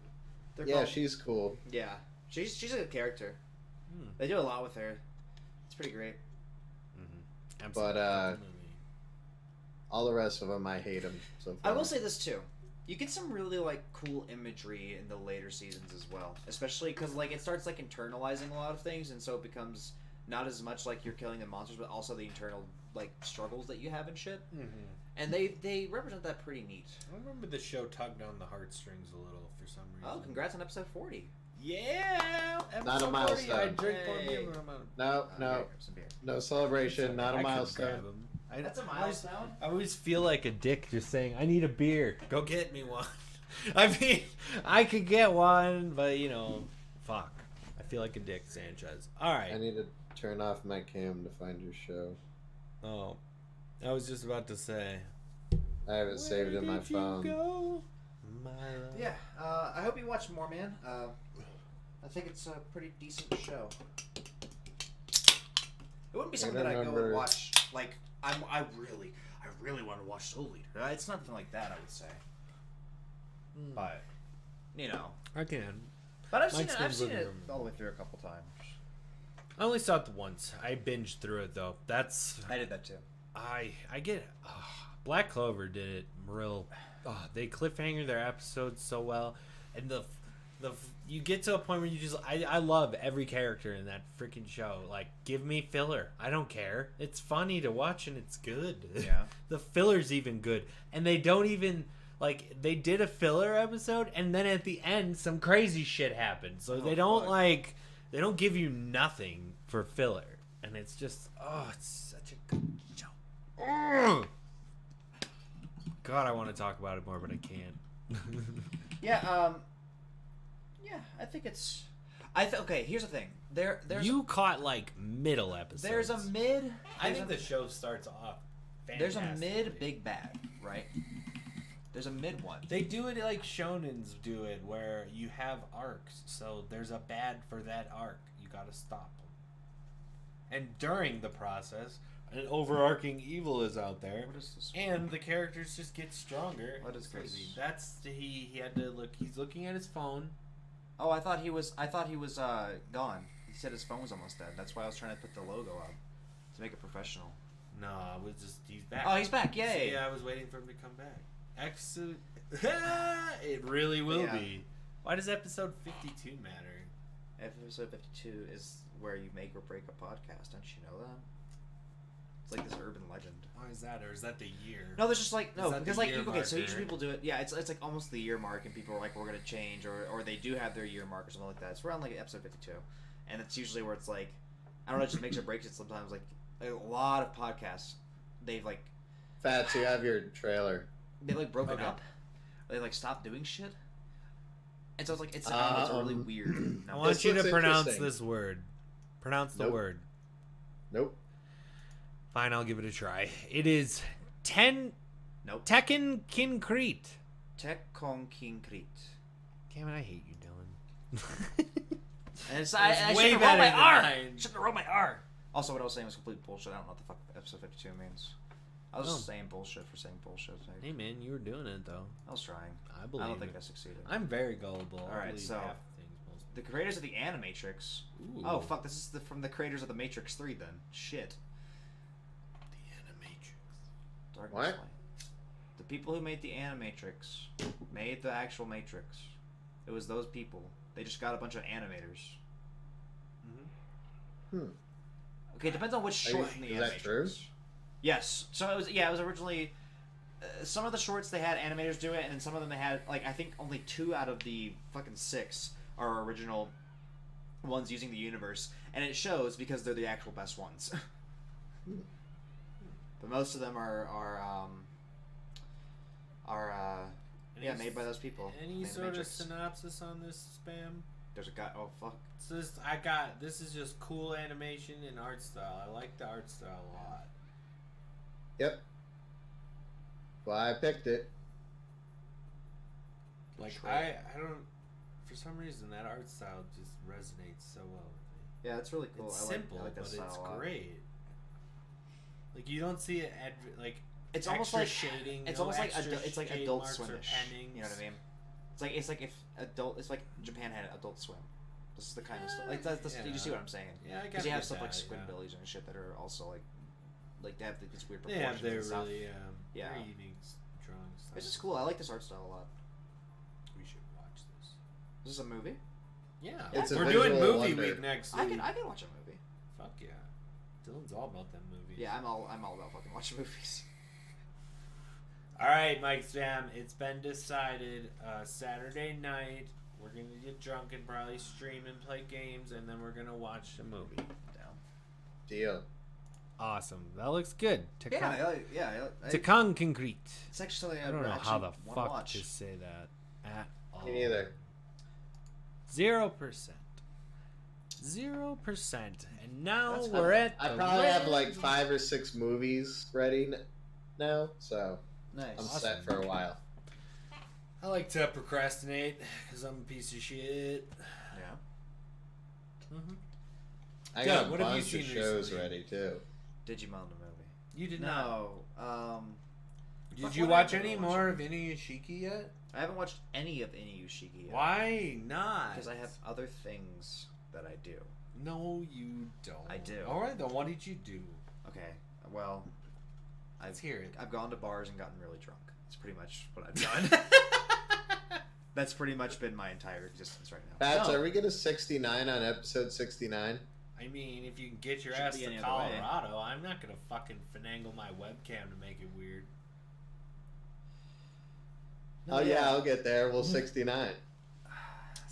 They're Yeah, called. she's cool. Yeah, she's a good character. Hmm. They do a lot with her. It's pretty great. Mhm. But, Absolutely. All the rest of them, I hate them. So I far. will say this too. You get some really like cool imagery in the later seasons as well, especially because like it starts like internalizing a lot of things, and so it becomes not as much like you're killing the monsters, but also the internal like struggles that you have and shit. Mhm. And they represent that pretty neat. I remember the show tugged on the heartstrings a little for some reason. Oh, congrats on episode 40. Yeah, Not a episode 40, milestone. I drink more Hey. beer. I'm out. No, no, Grab some beer. no celebration. Not a I could grab milestone. 'em. That's a I always- milestone. I always feel like a dick just saying, I need a beer. Go get me one. I mean, I could get one, but, you know, fuck. I feel like a dick, Sanchez. All right. I need to turn off my cam to find your show. Oh, I was just about to say. I have it saved in my phone. Yeah, I hope you watch more, man. I think it's a pretty decent show. It wouldn't be something that I go and remember- watch. Like, I really want to watch Soul Eater. It's nothing like that, I would say. But, you know. I can. But I've Mike's seen been it living room. all the way through a couple times. I only saw it once. I binged through it, though. That's... I did that too. I get Black Clover did it real. They cliffhanger their episodes so well, and the you get to a point where you just I love every character in that freaking show. Like, give me filler. I don't care. It's funny to watch and it's good. Yeah. The filler's even good, and they don't even like they did a filler episode, and then at the end some crazy shit happened. So they don't they don't give you nothing for filler, and it's just it's such a good show. Ugh. God, I want to talk about it more, but I can't. Yeah. Yeah, I think it's. Okay, here's the thing. There's you caught like middle episodes. there's a mid. I think the show starts off. There's a fantastically. mid big bad, right? There's a mid one. They do it like shonens do it, where you have arcs. So there's a bad for that arc. You gotta stop them. And during the process, an overarching evil is out there, What is this? and the characters just get stronger. What is Crazy. this? That's he had to look. He's looking at his phone. Oh, I thought he was gone. He said his phone was almost dead. That's why I was trying to put the logo up to make it professional. No, I was just he's back. Oh, he's back! Yay! Yeah, I was waiting for him to come back. Excellent. It really will Yeah. be. Why does episode 52 matter? Episode 52 is where you make or break a podcast. Don't you know that? It's like this urban legend. Why is that, or is that the year? No, there's just like Is that because the like year okay, so marker? usually people do it. Yeah, it's like almost the year mark, and people are like, we're gonna change, or they do have their year mark or something like that. It's around like episode 52, and it's usually where it's like, I don't know, it just makes or breaks it sometimes. Like a lot of podcasts, they've like Fats, you have your trailer. they like broken Okay. up. They like stopped doing shit, and so it's like it's I don't know, it's really weird. I No, want This you to looks pronounce interesting. this word. Pronounce the Nope. word. Nope. Fine, I'll give it a try. It is Tekken Kincrete. Tech Kong King Crete. Damn it, I hate you, Dylan. And it's I It's should way have rolled my better than R. mine. Should have rolled my R. Also, what I was saying was complete bullshit. I don't know what the fuck episode 52 means. I was just saying bullshit for saying bullshit. Hey man, you were doing it though. I was trying. I believe I don't think it. I succeeded. I'm very gullible. I Alright, believe so- half the things most The creators of the Animatrix. Ooh. Oh fuck! This is from the creators of the Matrix 3. Then shit. The Animatrix. Darkness What? Light. The people who made the Animatrix made the actual Matrix. It was those people. They just got a bunch of animators. Okay, it depends on which short in the is Animatrix. that true? Yes. So it was originally some of the shorts they had animators do it, and some of them they had like I think only 2 out of the fucking 6 are original ones using the universe, and it shows because they're the actual best ones. But most of them are made by those people. Any Made the sort of Matrix. synopsis on this spam? There's a guy. Oh fuck. This is just cool animation and art style. I like the art style a lot. Yep. Well, I picked it. Like Sure. I don't for some reason that art style just resonates so well with me. Yeah, that's really cool. It's I simple, like that but style it's a lot. great. Like you don't see it like It's almost extra like shading. it's no almost like extra it's like shade Adult marks or Swimish. pennings. You know what I mean? It's like if it's like Japan had Adult Swim. This is the kind of stuff. Like that's Yeah. You see what I'm saying? Yeah, I Because got you have stuff like Squidbillies and shit that are also like they have these weird They proportions have their and stuff. really Yeah. very unique drawing style. This is cool. I like this art style a lot. We should watch this. Is this a movie? Yeah, It's a we're doing visual movie wonder. week next I week. can watch a movie. Fuck yeah, Dylan's all about them movies. Yeah, I'm all about fucking watching movies. All right, Mike Spam. It's been decided. Saturday night, we're gonna get drunk and probably stream and play games, and then we're gonna watch a movie. Down. Deal. Awesome. That looks good. Yeah. Tekong Concrete. It's actually I don't know how the wanna fuck watch. to say that at all. Me neither. 0%. 0%. And now That's we're at. I the probably have red- like 5 or 6 movies ready now, so Nice. I'm set for a while. I like to procrastinate because I'm a piece of shit. Yeah. Mm-hmm. I Doug, got a what have you bunch seen of shows recently? ready too. Digimon the movie. You did not. No. Did Fuck, you what watch happened any to more of Inuyashiki yet? I haven't watched any of Inuyashiki yet. Why not? Because I have other things that I do. No, you don't. I do. All right, then what did you do? Okay. Well, Let's hear it. I've gone to bars and gotten really drunk. That's pretty much what I've done. That's pretty much been my entire existence right now. Bats, are we gonna 69 on episode 69? I mean, if you can get your Should ass be to any other way. Colorado, I'm not gonna fucking finagle my webcam to make it weird. Oh yeah, I'll get there. We'll 69.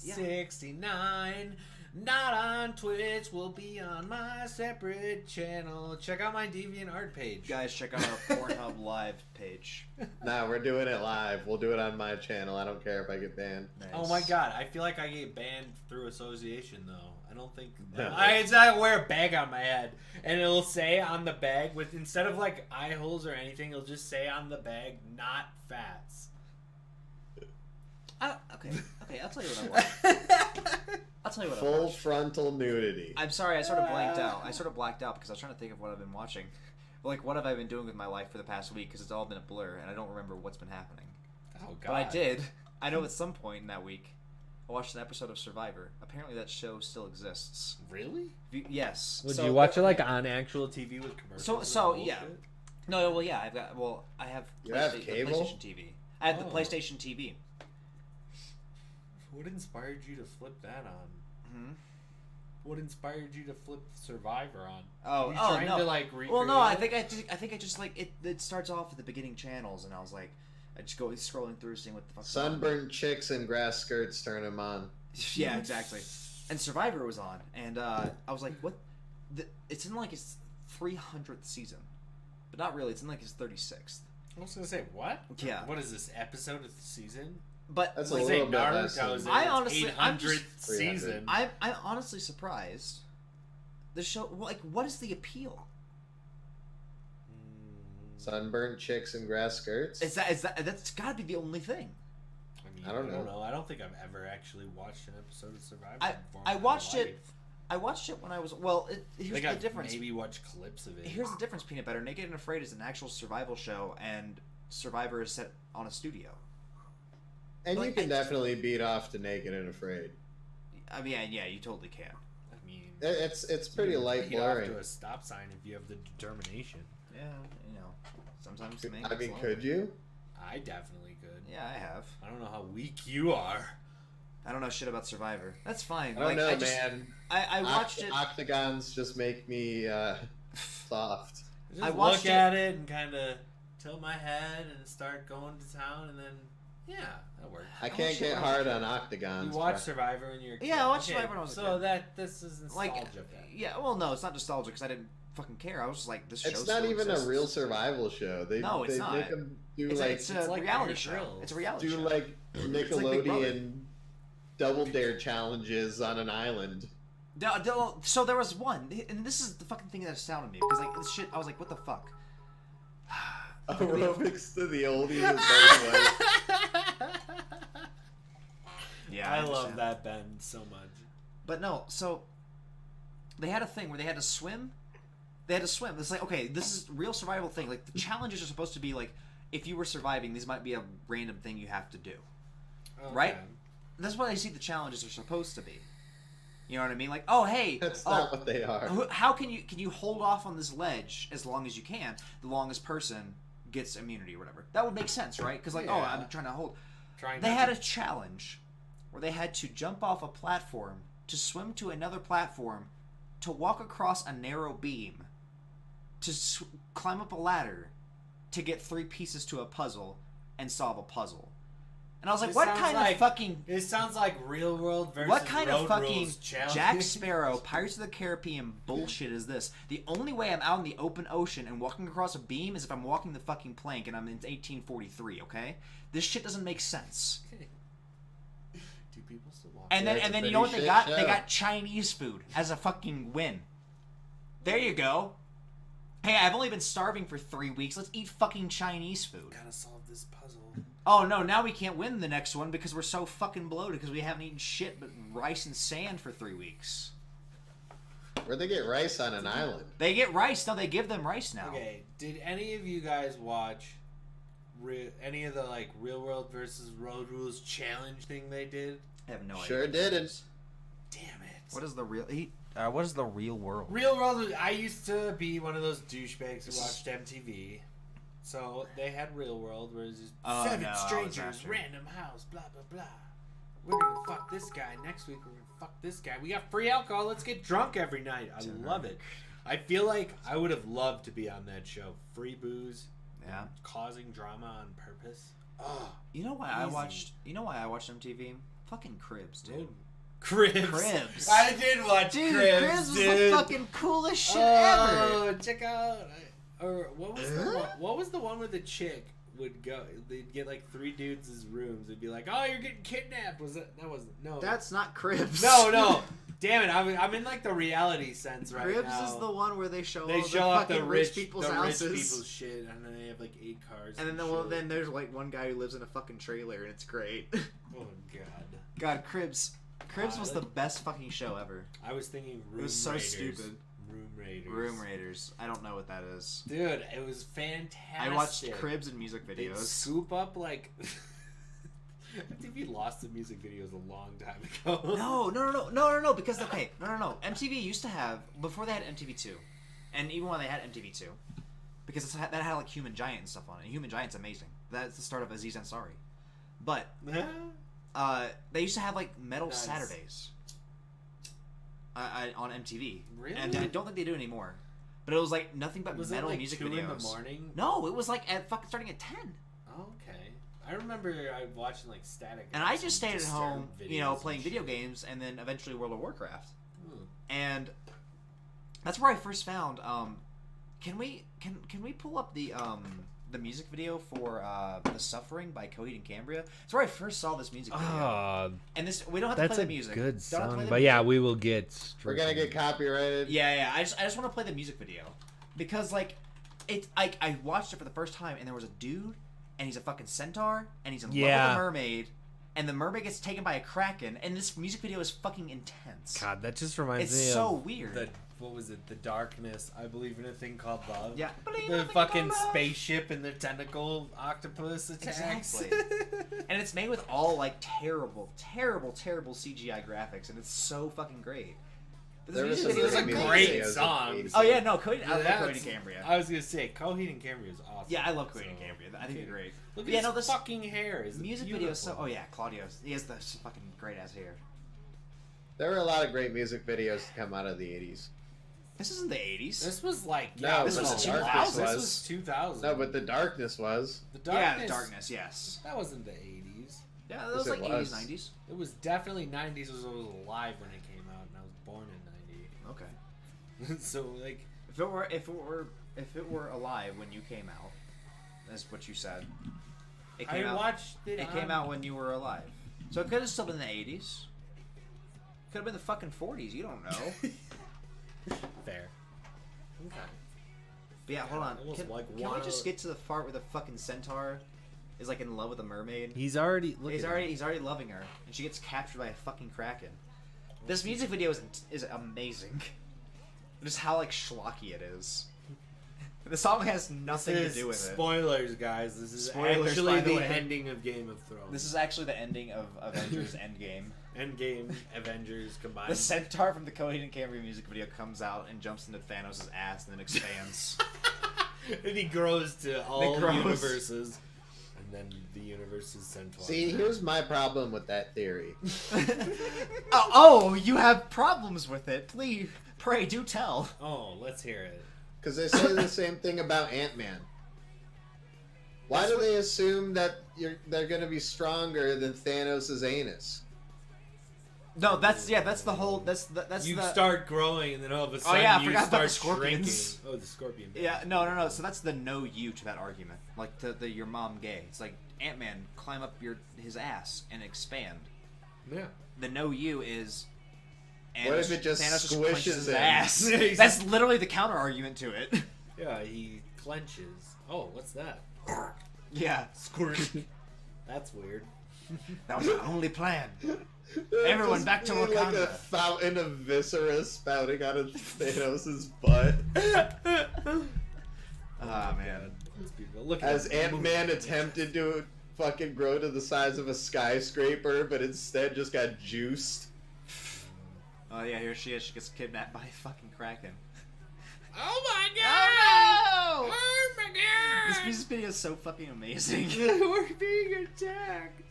Yeah. 69, not on Twitch, will be on my separate channel. Check out my DeviantArt page. Guys, check out our Pornhub live page. Nah, we're doing it live. We'll do it on my channel. I don't care if I get banned. Nice. Oh my god, I feel like I get banned through association though. I don't think No. I wear a bag on my head and it'll say on the bag with instead of like eye holes or anything, it'll just say on the bag not fats. Okay, I'll tell you what I watched. I'll tell you what I Full watched. frontal nudity. I'm sorry, I sort of blanked out. I sort of blacked out because I was trying to think of what I've been watching. Like, what have I been doing with my life for the past week? Because it's all been a blur, and I don't remember what's been happening. Oh god. But I did. I know at some point in that week, I watched an episode of Survivor. Apparently that show still exists. Really? Yes. Would So- you watch it like on Actual TV with commercials. So and yeah. bullshit? No, well, yeah, I have You have the cable? PlayStation TV. I have the Oh. PlayStation TV. What inspired you to flip that on? Hmm? What inspired you to flip Survivor on? Oh, you oh trying no. to like recreate Well, no, I it? think I just like it. It starts off at the beginning channels, and I was like, I just go scrolling through, seeing what the fuck. Sunburned chicks in grass skirts turn him on. Yeah, exactly. And Survivor was on, and I was like, what? It's in like its 300th season, but not really. It's in like its 36th. I was gonna say what? Yeah. What is this episode of the season? But That's a Let's little say bit less Naruto's than- in I its honestly- I'm 800th just- season. I'm honestly surprised. The show, like, what is the appeal? Sunburned chicks in grass skirts. That's got to be the only thing. I mean, I don't know. I don't think I've ever actually watched an episode of Survivor. before I in my watched it. life. I watched it when I was here's I think the I've difference. maybe watched clips of it. Here's the difference. Peanut Butter Naked and Afraid is an actual survival show, and Survivor is set on a studio. And you like, can I- definitely beat off to Naked and Afraid. I mean, yeah, you totally can. I mean, It's pretty you light beat off blurring. to a stop sign if you have the determination. Yeah, you know, sometimes. I mean, could you? I definitely could. Yeah, I have. I don't know how weak you are. I don't know shit about Survivor. That's fine. I don't Like, know, I just, man. I watched it. Octagons just make me soft. Just I watched look at it and kind of tilt my head and start going to town, and then yeah, that works. I can't watched get it when I hard was a on kid. octagons. You watch but- Survivor when you're a kid. Yeah, I watched Survivor when I was a so kid. this is nostalgia. Like, then. yeah, well, no, it's not nostalgia because I didn't fucking care. I was just like, this show. It's not even a real survival show. They No, it's they not. make them do It's, like it's a it's like reality Bear show. Grylls. It's a reality do show. like Big Nickelodeon Double Dare challenges on an island. So there was one, and this is the fucking thing that astounded me because like this shit, I was like, what the fuck? Aerobics to the oldies and those ways. Yeah, I love understand. that Ben so much. But no, so they had a thing where they had to swim. They had to swim. It's like, okay, this is a real survival thing. Like the challenges are supposed to be like, if you were surviving, these might be a random thing you have to do. Okay. Right? That's what I see the challenges are supposed to be. You know what I mean? Like, oh hey, That's oh, not what they are. how can you hold off on this ledge as long as you can? The longest person gets immunity or whatever. That would make sense, right? Because like, oh, Yeah. I'm trying to hold. Trying They not had to- a challenge where they had to jump off a platform, to swim to another platform, to walk across a narrow beam, to climb up a ladder, to get 3 pieces to a puzzle and solve a puzzle. And I was like, This what sounds kind like- of fucking It sounds like Real World versus what kind Road of fucking Rules challenge. Jack Sparrow, Pirates of the Caribbean bullshit is this? The only way I'm out in the open ocean and walking across a beam is if I'm walking the fucking plank and I'm in 1843, okay? This shit doesn't make sense. Do people still watch? And Yeah, then it's a you know what pretty they got? shit They show. got Chinese food as a fucking win. There you go. Hey, I've only been starving for 3 weeks. Let's eat fucking Chinese food. Gotta solve this puzzle. Oh no, now we can't win the next one because we're so fucking bloated because we haven't eaten shit but rice and sand for 3 weeks. Where'd they get rice on an island? They get rice. No, they give them rice now. Okay, did any of you guys watch any of the like Real World versus Road Rules challenge thing they did? I have no idea. Sure didn't. Damn it! What is the real? What is the real world? Real World? I used to be one of those douchebags who watched MTV. So they had Real World, where it's just Oh, seven no, I was strangers, after. random house, blah blah blah. We're gonna fuck this guy. Next week we're gonna fuck this guy. We got free alcohol. Let's get drunk every night. I love it. I feel like I would have loved to be on that show. Free booze. Yeah. Causing drama on purpose. Oh, You know why I Easy. watched? You know why I watched MTV? Fucking Cribs, dude. Cribs. Cribs. I did watch Dude, Cribs, Cribs was dude. the fucking coolest shit ever. Oh, check out. Or what was the one? What was the one where the chick would go? They'd get like 3 dudes' rooms. They'd be like, "Oh, you're getting kidnapped." Was it? That wasn't. No. That's not Cribs. No. Damn it! I'm in like the reality sense right Cribs now. is the one where they show They all show the off fucking the rich people's the houses. rich people's shit, and then they have like 8 cars. And then, shit. then there's like one guy who lives in a fucking trailer, and it's great. Oh god. God, Cribs was the best fucking show ever. I was thinking Room It was so Raiders. stupid. Room Raiders. Room Raiders. I don't know what that is. Dude, it was fantastic. I watched Cribs and music They'd videos. scoop up like. MTV lost the music videos a long time ago. No. Because no. MTV used to have before they had MTV2, and even when they had MTV2, because that had like Human Giant and stuff on it. And Human Giant's amazing. That's the start of Aziz Ansari. But they used to have like Metal Nice. Saturdays on MTV. Really? And I don't think they do anymore. But it was like nothing but Was metal it like music 2 videos. in the morning? No, it was like at fucking starting at 10. Okay. I remember I watching like Static. And I just stayed at Disturbed home, videos playing and video shit. games, and then eventually World of Warcraft. Hmm. And that's where I first found. Can we pull up the music video for "The Suffering" by Coheed and Cambria? That's where I first saw this music video. Oh, And this we don't have to that's play a the music. good Don't have to play song. the But yeah, music. we will get. We're gonna get copyrighted. Yeah. I just want to play the music video because like I watched it for the first time and there was a dude and he's a fucking centaur and he's in love with Yeah. a mermaid and the mermaid gets taken by a kraken and this music video is fucking intense. God, that just reminds It's me so of. weird. What was it? The darkness. I believe in a thing called love. Yeah. The fucking spaceship and the tentacle octopus attacks. Exactly. And it's made with all like terrible CGI graphics, and it's so fucking great. But There was music video is some a amazing. great videos of song. 80s. Oh yeah, no, Coheed, I love That's- Coheed and Cambria. I was gonna say Coheed and Cambria is awesome. Yeah, I love Coheed and So, Cambria. I think they're great. Look Yeah, at no, his this fucking hair. It's music video is so. beautiful. Oh yeah, Claudio. He has the fucking great ass hair. There were a lot of great music videos to come out of the 80s. This isn't the 80s. This was like No, this was the 2000. darkness This was. was 2000. No, but the darkness was. the darkness. Yeah, the darkness. Yes. That wasn't the 80s. Yeah, that Yes, was it like was. 80s, 90s. It was definitely 90s. I was alive when it came out, and I was born in Okay. 98. So like, If it were alive when you came out, that's what you said. It came I out. watched it. It came out when you were alive. So it could have still been the 80s. Could have been the fucking 40s. You don't know. Fair. Okay. But yeah, hold on. It was Can like we one just of- get to the part where the fucking centaur is like in love with a mermaid? He's already. Look He's at already him. he's already loving her, and she gets captured by a fucking kraken. This music video is amazing. Just how like schlocky it is. The song has nothing to This do with is it. spoilers, guys. This is Spoilers, actually by the the way. ending of Game of Thrones. This is actually the ending of Avengers Endgame. Endgame, Avengers combined. The centaur from the Coheed and Cambria music video comes out and jumps into Thanos' ass and then expands. and he grows to all grows. universes, and then the universe is central. See, here's my problem with that theory. oh, you have problems with it. Please, pray, do tell. Oh, let's hear it. Because they say the same thing about Ant-Man. Why do they assume that they're going to be stronger than Thanos' anus? No, that's the whole. That's You the. start growing, and then all of a sudden yeah, I you forgot about the start shrinking. scorpions. Oh, the scorpion. Yeah, no. So that's the no you to that argument. Like the your mom gay. It's like Ant-Man climb up his ass and expand. Yeah. The no you is. What if it just Thanos squishes clenches his him? ass? That's literally the counter argument to it. Yeah, he clenches. Oh, what's that? Yeah. Squirt. That's weird. That was our only plan. It'd Everyone just back to be like Wakanda. a fountain of viscera spouting out of Thanos' butt. Ah, man. These people. Look As at that Ant-Man movie. attempted to fucking grow to the size of a skyscraper, but instead just got juiced. Oh yeah, here she is. She gets kidnapped by a fucking kraken. Oh my Oh, no! Oh my god! This music video is so fucking amazing. We're being attacked.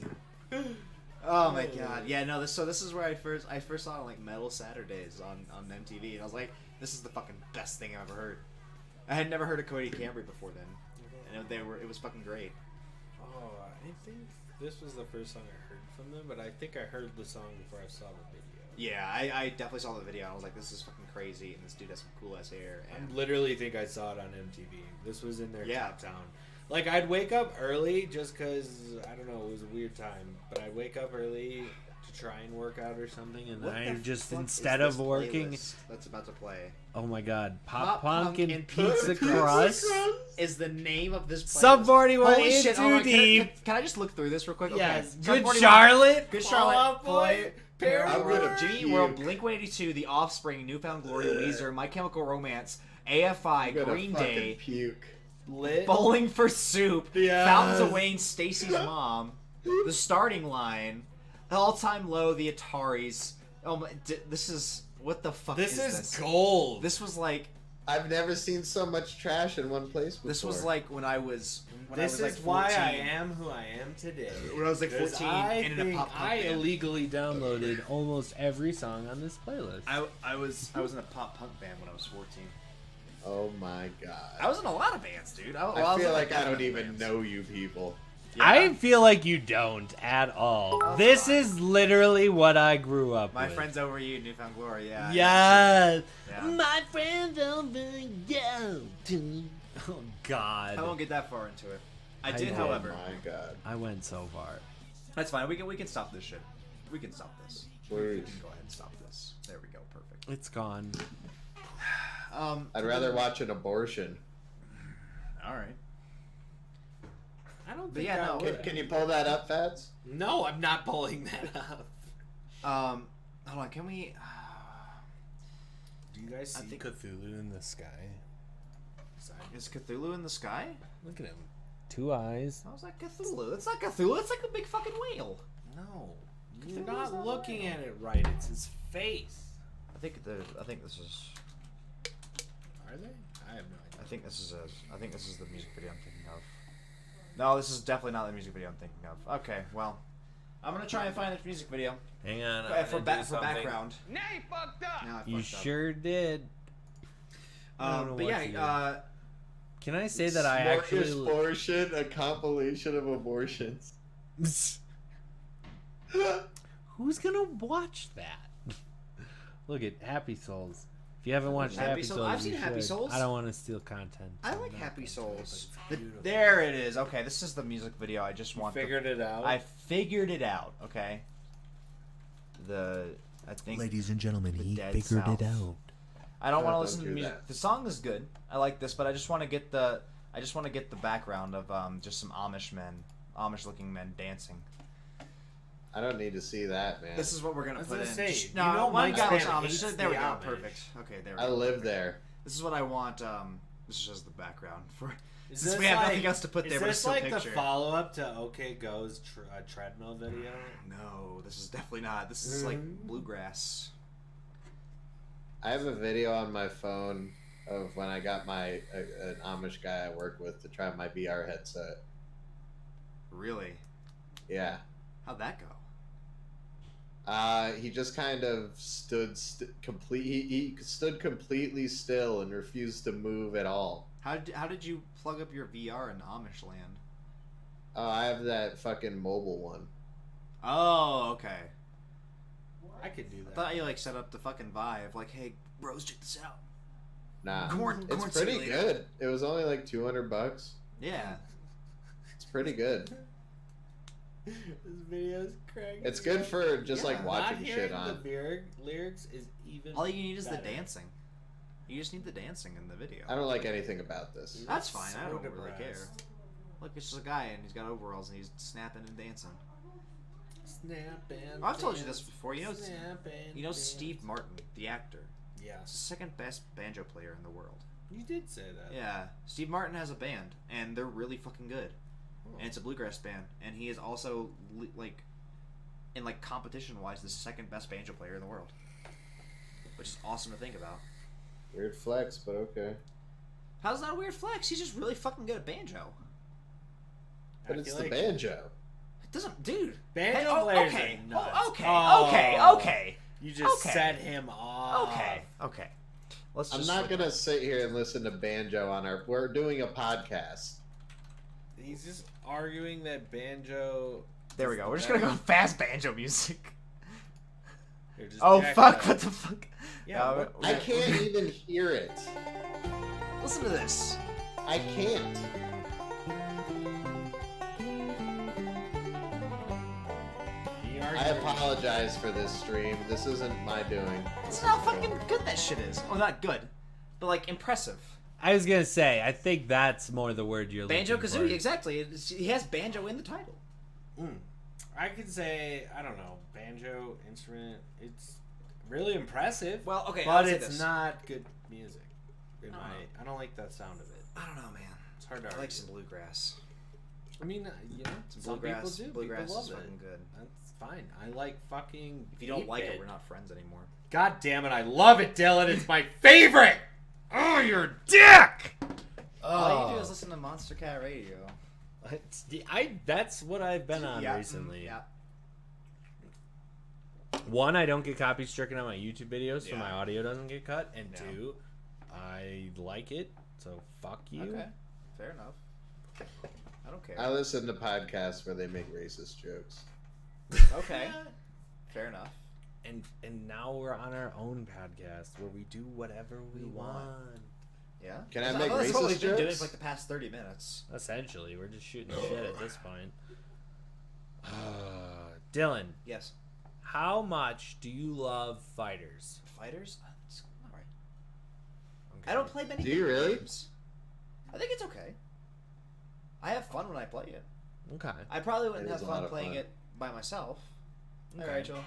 Oh my god. Yeah, no, this is where I first saw like Metal Saturdays on MTV, and I was like, this is the fucking best thing I've ever heard. I had never heard of Cody Cambry before then. And it was fucking great. Oh, I think this was the first song I heard from them, but I think I heard the song before I saw the video. Yeah, I definitely saw the video. I was like, this is fucking crazy, and this dude has some cool ass hair. And I literally think I saw it on MTV. This was in their Yeah. top town. Like, I'd wake up early just because, I don't know, it was a weird time, but I'd wake up early to try and work out or something, and what I the just, fuck instead is of this working... playlist that's about to play. Oh my god. Pop Pop Punk Punk and Pizza Pizza Crust. Is the name of this playlist. Sub 41 Holy in shit, too hold on, deep. Can I just look through this real quick? Yes. Okay. Good Sub 41, Charlotte. Good Fall Charlotte. Out Boy. Paramore, I'm Jimmy Eat World, Blink-182, The Offspring, Newfound Glory, Weezer, My Chemical Romance, AFI, I'm gonna Green fucking Day, puke. Lit. Bowling for Soup, Yes. Fountains of Wayne, Stacy's Mom, The Starting Line, All Time Low, The Ataris. Oh my! This is what the fuck This is is this? gold. This was like I've never seen so much trash in one place before. this was like when I was This like is why I 14. am who I am today. When I was like 14 I and in a think pop punk I band. illegally downloaded almost every song on this playlist. I was in a pop punk band when I was 14. Oh my god. I was in a lot of bands, dude. I feel like I don't even know you people. Yeah. I feel like you don't at all. That's This fine. is literally what I grew up My with. friends over you, Newfound Glory. Yeah. Yes. Yeah. My friends over you. Oh God. I won't get that far into it. I I did, know. however. Oh my god. I went so far. That's fine. We can stop this shit. We can stop this. We Please. can go ahead and stop this. There we go. Perfect. It's gone. I'd rather watch an abortion. All right. I don't But think yeah, I no. would. Can you pull that up, Fats? No, I'm not pulling that up. Hold on. Can we? Do you guys I see think- Cthulhu in the sky? Is Cthulhu in the sky? Look at him. 2 eyes. How's that Cthulhu? It's not Cthulhu. It's like a big fucking whale. No, Cthulhu's you're not not looking real. at it right. It's his face. I think this is. Are they? I have no idea. I think this is the music video I'm thinking of. No, this is definitely not the music video I'm thinking of. Okay, well, I'm gonna try and find this music video Hang on. for background. Now you fucked up. Now I You fucked up. sure did. I don't know But what yeah, Can I say that I actually... Smorgasbord, a compilation of abortions. Who's gonna watch that? Look at Happy Souls. If you haven't watched Happy Happy Souls- Souls, I've seen you Happy should. Souls. I don't want to steal content. I so like I'm not Happy gonna. Souls. beautiful. There it is. Okay, this is the music video. I just want. Figured it out. I figured it out. Okay. I think. Ladies and gentlemen, The he Dead figured South. it out. I don't want to don't listen to do music. that. The song is good. I like this, but I just want to get the. Background of just some Amish looking men dancing. I don't need to see that, man. This is what we're gonna I was put gonna in. say, Just- you no, know one Mike's guy was band Amish. hates There we the go. Amish. Perfect. Okay, there we I go. live Perfect. there. This is what I want. This is just the background for. Is Since this we have like- nothing else to put there, is but a this still like picture. the follow-up to OK Go's treadmill video? No, this is definitely not. This is like bluegrass. I have a video on my phone of when I got an Amish guy I work with to try my VR headset. Really? Yeah. How'd that go? He just kind of stood he stood completely still and refused to move at all. How did you plug up your VR in Amish land? I have that fucking mobile one. Oh, okay. I could do I that. thought you like set up the fucking Vive, like, hey, bros, check this out. Nah, Corn it's pretty simulator. good. It was only like $200. Yeah. It's pretty good. This video's cracking. It's good for just Yeah, like watching Not shit hearing on. the lyrics is even. All you need is the better. dancing. You just need the dancing in the video. I don't like anything about this. That's fine. I So don't really care. depressed. Look, it's just a guy and he's got overalls and he's snapping and dancing. Snapping. I've told you this before. You know, Snapping. Steve Martin, the actor, is the Yes. second best banjo player in the world. You did say that. Yeah, Steve Martin has a band and they're really fucking good. And it's a bluegrass band, and he is also like, in like competition wise, the second best banjo player in the world, which is awesome to think about. Weird flex, but okay. How's that a weird flex? He's just really fucking good at banjo. But it's the banjo. It doesn't, dude. Banjo players okay. are nuts. Okay. You just set him off. Okay. Let's. I'm not gonna sit here and listen to banjo on our. We're doing a podcast. He's just arguing that banjo. There we go. We're just gonna go fast banjo music. Oh fuck! What the fuck? Yeah, I can't even hear it. Listen to this. I can't. I apologize for this stream. This isn't my doing. This is how fucking good that shit is. Oh, not good, but like impressive. I was gonna say, I think that's more the word you're looking for. Banjo-Kazooie, exactly. He has banjo in the title. I could say, I don't know, banjo instrument. It's really impressive. Well, okay, but it's not good music. I don't like the sound of it. I don't know, man. It's hard to I argue. like some bluegrass. I mean, you know, some Bluegrass. people do. Bluegrass People love is it. fucking good. That's fine. I like fucking. If you don't like 8-bit. it, we're not friends anymore. God damn it! I love it, Dylan. It's my favorite. Oh, you're a dick. All you do is listen to Monster Cat Radio. That's what I've been on recently. Yeah. One, I don't get copy stricken on my YouTube videos, so my audio doesn't get cut. And two, I like it, so fuck you. Okay. Fair enough. I don't care. I listen to podcasts where they make racist jokes. Okay. Fair enough. And now we're on our own podcast where we do whatever we want. Yeah. Can I make That's what racist we've been doing jokes? for like the past 30 minutes. Essentially, we're just shooting shit at this point. Dylan, Yes. how much do you love fighters? Fighters? It's alright. Okay. I don't play many Do you really? games. I think it's okay. I have fun when I play it. Okay. I probably wouldn't It have is a lot fun of playing fun. it by myself. Okay. Hey, Rachel.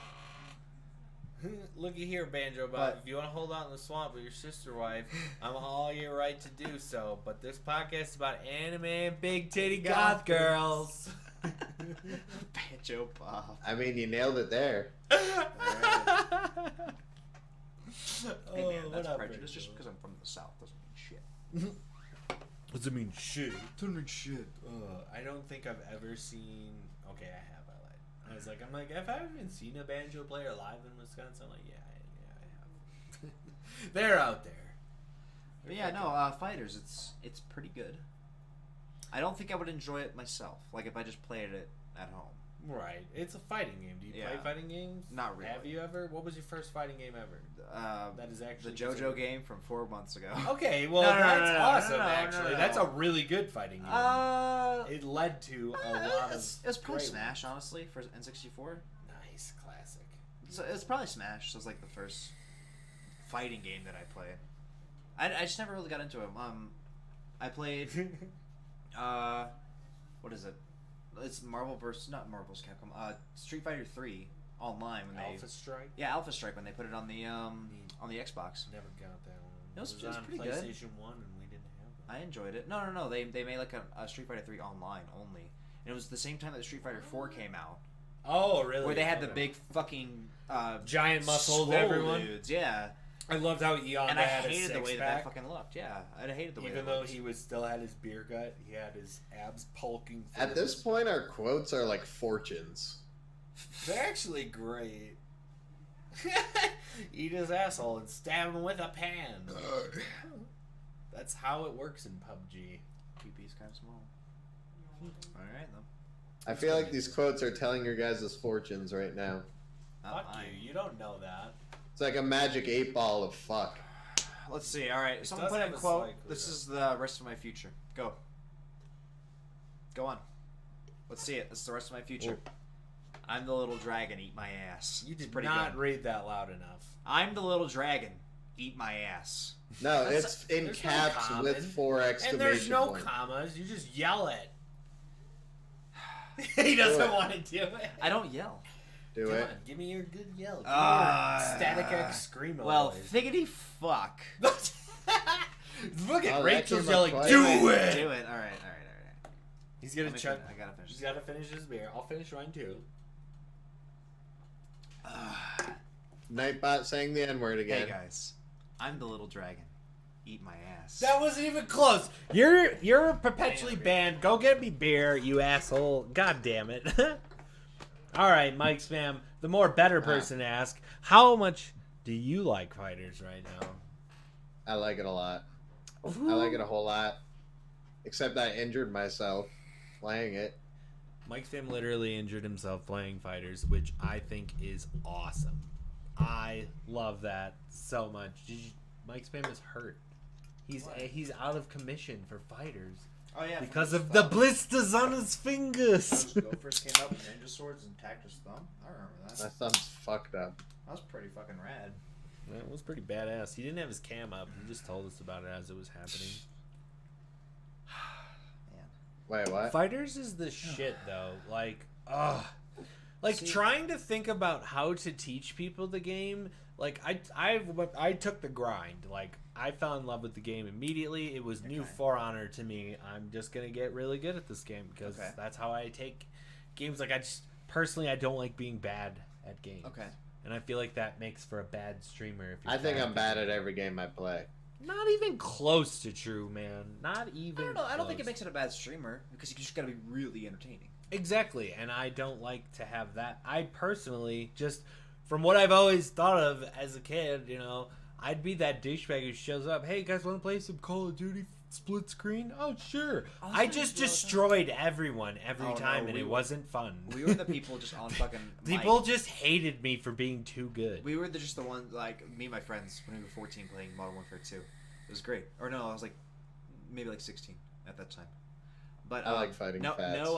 Looky here, Banjo Bob. But- If you want to hold out in the swamp with your sister wife, I'm all your right to do so. But this podcast is about anime and big titty goth girls. Banjo Bob. I mean, you nailed it there. Hey man, that's what up, prejudice. Rachel? Just because I'm from the South doesn't mean shit. What's it mean? Shit. Doesn't mean shit. I don't think I've ever seen. Okay, I have. I lied. I was like, have I even seen a banjo player live in Wisconsin? I'm like, yeah, I have. They're out there. But yeah, no, fighters. It's pretty good. I don't think I would enjoy it myself. Like if I just played it at home. Right. It's a fighting game. Do you play Yeah. fighting games? Not really. Have you ever? What was your first fighting game ever? That is The actually JoJo considered- game from 4 months ago. Okay, well No, no, no, that's no, no, awesome. no, no, actually, no. that's a really good fighting game. It led to a lot of. It was probably great Smash, ones. honestly, for N64. Nice classic. So it's probably Smash. So it's like the first fighting game that I played. I just never really got into it. I played. What is it? It's not Marvel vs. Capcom. Street Fighter 3 online when Alpha Strike. Alpha Strike when they put it on the Xbox. Never got that one. It was on pretty good. PlayStation 1 and we didn't have it. I enjoyed it. No. They made like a Street Fighter 3 online only, and it was the same time that Street Fighter 4 came out, Oh, really? where they had the Okay. big fucking giant muscled swole everyone. dudes. Yeah, I loved how Eon and I had a hated the way six that pack. fucking looked. Yeah, I hated the way. Even that though looked. he was still had his beer gut, he had his abs bulking. At this point, our quotes are like fortunes. They're actually great. Eat his asshole and stab him with a pan. That's how it works in PUBG. PP's kind of small. All right then. I feel like these quotes are telling your guys' fortunes right now. Not Fuck mine. you. You don't know that. It's like a magic 8-ball of fuck. Let's see. All right, It someone does put in have a a quote. slight This clue, is the rest of my future. Go. Go on. Let's see it. This is the rest of my future. I'm the little dragon. Eat my ass. You It's did pretty not good. read that loud enough. I'm the little dragon. Eat my ass. No, That's- it's in there's no caps common. with 4 exclamation And there's no points. commas. You just yell it. He doesn't Do it. want to do it. I don't yell. Do Come it. on, give me your good yell. Give me Ah. your Static X screamo Well, voice. figgity fuck. Look at Oh, that Rachel's came up yelling, twice. do Do it! it. All right. He's gonna Let me chug. fin- I gotta finish He's this. gotta finish his beer. I'll finish mine too. Nightbot saying the N-word Hey again. guys, I'm the little dragon. eat my ass. That wasn't even close. You're perpetually banned. Go get me beer, you asshole. God damn it. All right, Mike Spam, the more better person to ask, how much do you like fighters right now? I like it a lot. Ooh. I like it a whole lot. Except I injured myself playing it. Mike Spam literally injured himself playing fighters, which I think is awesome. I love that so much. Mike Spam is hurt. He's out of commission for fighters. Oh yeah, Because of the blisters on his fingers. His first came up with ninja swords and tacked his thumb. I remember that. My thumb's fucked up. That was pretty fucking rad. That was pretty badass. He didn't have his cam up. He just told us about it as it was happening. Man. Wait, what? Fighters is the shit though. Like, trying to think about how to teach people the game. Like I took the grind. Like I fell in love with the game immediately. It was new For Honor to me. I'm just gonna get really good at this game because that's how I take games. Like I don't like being bad at games. Okay. And I feel like that makes for a bad streamer. If you're I think I'm bad at every game I play. Not even close to true, man. Not even. I don't know. I don't think it close. makes it a bad streamer because you just gotta be really entertaining. Exactly, and I don't like to have that. I personally, just from what I've always thought of as a kid, you know, I'd be that douchebag who shows up. Hey, guys, want to play some Call of Duty split screen? Oh, sure. I just destroyed everyone every time, and it wasn't fun. We were the people just on fucking. People just hated me for being too good. We were just the ones, like me and my friends when we were 14 playing Modern Warfare 2. It was great. Or no, I was like maybe like 16 at that time. But I like fighting fats.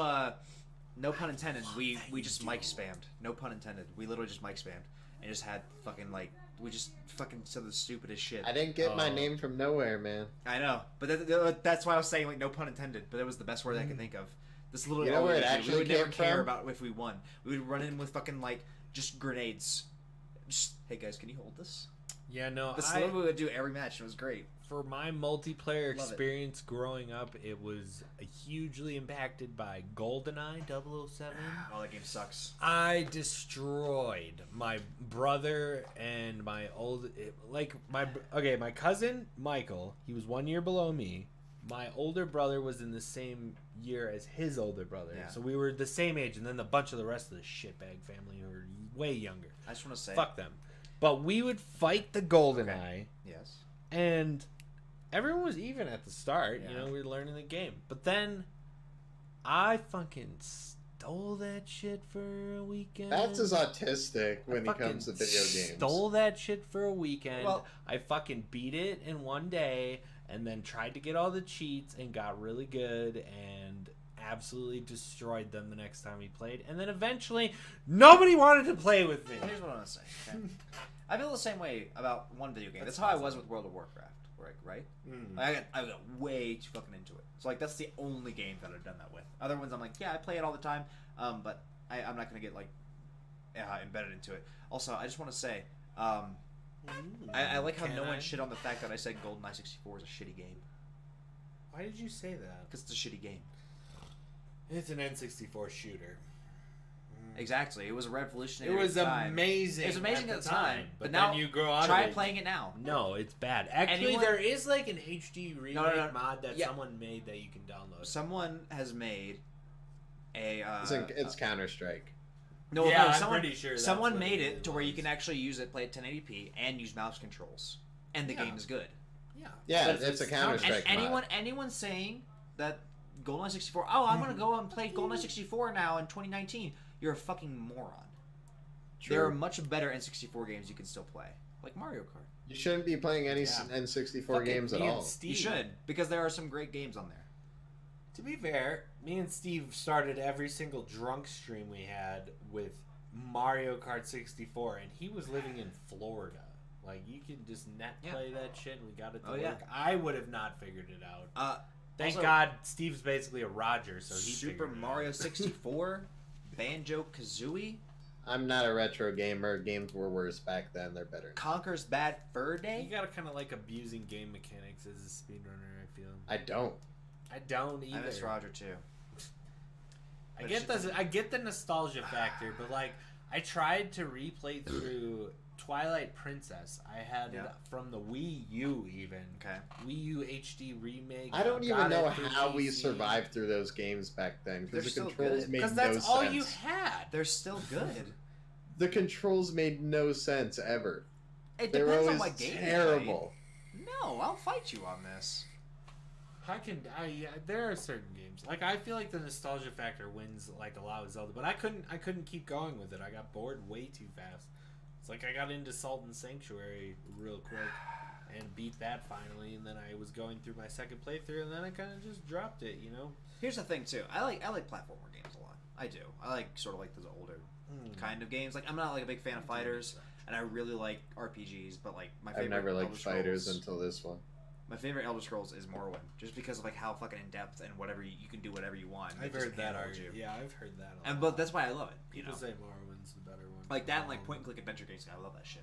No pun intended. We just mic spammed. No pun intended. We literally just mic spammed and just had fucking like we just fucking said the stupidest shit. I didn't get my name from nowhere, man. I know, but that's why I was saying like no pun intended. But it was the best word I could think of. This little You know where it actually we would never came care from? about if we won. We would run in with fucking like just grenades. Just hey guys, can you hold this? Yeah, no, This is what we would do every match. It was great. For my multiplayer Love it. experience growing up, it was hugely impacted by GoldenEye 007. Oh, that game sucks. I destroyed my brother and my my cousin Michael. He was 1 year below me. My older brother was in the same year as his older brother, Yeah. so we were the same age. And then a bunch of the rest of the shitbag family who were way younger. I just want to say, Fuck them. But we would fight the GoldenEye, yes. and everyone was even at the start. Yeah. You know, we were learning the game. But then I fucking stole that shit for a weekend. Fats is autistic when he fucking comes to video games. Stole that shit for a weekend. Well- I fucking beat it in one day, and then tried to get all the cheats and got really good and absolutely destroyed them the next time we played. And then eventually, nobody wanted to play with me. Here's what I want to say. Okay? I feel the same way about one video game. That's how I was with World of Warcraft, right? I got way too fucking into it. So like that's the only game that I've done that with. Other ones I'm like, yeah, I play it all the time, but I'm not gonna get like embedded into it. Also, I just want to say, I like how no one shit on the fact that I said GoldenEye 64 is a shitty game. Why did you say that? Because it's a shitty game. It's an N64 shooter. Exactly, it was a revolutionary. It was at the time. amazing. It was amazing at the time, but now then you grow out try of it. playing it now. No, it's bad. Actually, there is like an HD remake mod that Yeah. someone made that you can download. Someone has made a. It's Counter-Strike. No, Yeah, no, I'm someone, pretty sure that's someone what made it it to where you was. can actually use it, play at 1080p, and use mouse controls, and the game is good. Yeah, Yeah, But it's a Counter-Strike mod. Anyone saying that GoldenEye 64, oh, I'm gonna go and play GoldenEye 64 now in 2019, you're a fucking moron. True. There are much better N64 games you can still play, like Mario Kart. You shouldn't be playing any N64 games at all. You should, because there are some great games on there. To be fair, me and Steve started every single drunk stream we had with Mario Kart 64, and he was living in Florida. Like, you could just net play that shit, and we got it to work. I would have not figured it out. Thank also, God Steve's basically a Roger, so he Super figured it Mario out. 64, Banjo-Kazooie, I'm not a retro gamer. Games were worse back then. They're better. Conker's Bad Fur Day. You gotta kind of like abusing game mechanics as a speedrunner, I feel. I don't. I don't either. I miss Roger too. I get the nostalgia factor, but like I tried to replay through Twilight Princess. I had it from the Wii U even. Okay. Wii U HD remake. I don't even know through how we PC. survived through those games back then because the still controls good. made no Because that's all sense. you had. They're still good. The controls made no sense ever. It They were depends always on what game terrible. you play. No, I'll fight you on this. There are certain games like I feel like the nostalgia factor wins like a lot with Zelda, but I couldn't keep going with it. I got bored way too fast. It's like I got into Salt and Sanctuary real quick and beat that finally, and then I was going through my second playthrough, and then I kind of just dropped it. You know. Here's the thing too. I like platformer games a lot. I do. I like sort of like those older kind of games. Like I'm not like a big fan of fighters, and I really like RPGs. But like my favorite I've never liked Elder fighters Scrolls- until this one. My favorite Elder Scrolls is Morrowind, just because of like how fucking in depth and whatever you can do whatever you want. I've It just heard that handholds argument. you. Yeah, I've heard that. And but that's why I love it. You People know, say Morrowind's the better one. like that and like point and click adventure games. I love that shit.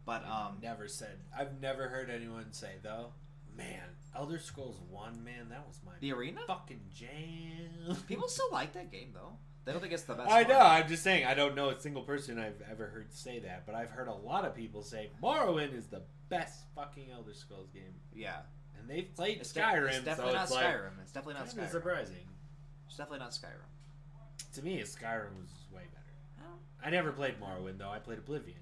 But I've never heard anyone say though. Man, Elder Scrolls 1, man, that was my the arena, fucking jam. people still like that game though. They don't think it's the best. I one. know. I'm just saying. I don't know a single person I've ever heard say that, but I've heard a lot of people say Morrowind is the best fucking Elder Scrolls game, Yeah, and they've played it's Skyrim. It's definitely so not it's like, Skyrim. It's definitely not kinda Skyrim. surprising. It's definitely not Skyrim. To me, Skyrim was way better. Oh. I never played Morrowind though. I played Oblivion,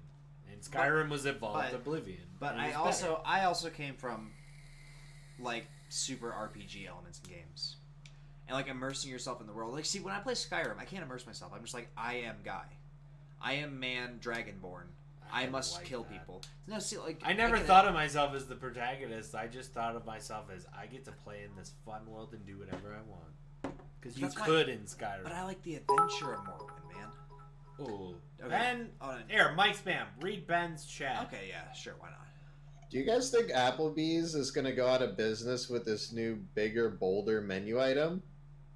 and Skyrim was evolved Oblivion. But and it I was better. also came from like super RPG elements in games. And like immersing yourself in the world. Like see when I play Skyrim, I can't immerse myself. I'm just like I am Guy. I am man dragonborn. I don't must like kill that. people. No, see like I never get it. thought of myself as the protagonist. I just thought of myself as I get to play in this fun world and do whatever I want. Because you That's why- could in Skyrim. But I like the adventure of Morrowind, man. Ooh. Okay. Ben, Oh, no. here, Mike Spam, read Ben's chat. Okay, yeah, sure, why not? Do you guys think Applebee's is going to go out of business with this new, bigger, bolder menu item?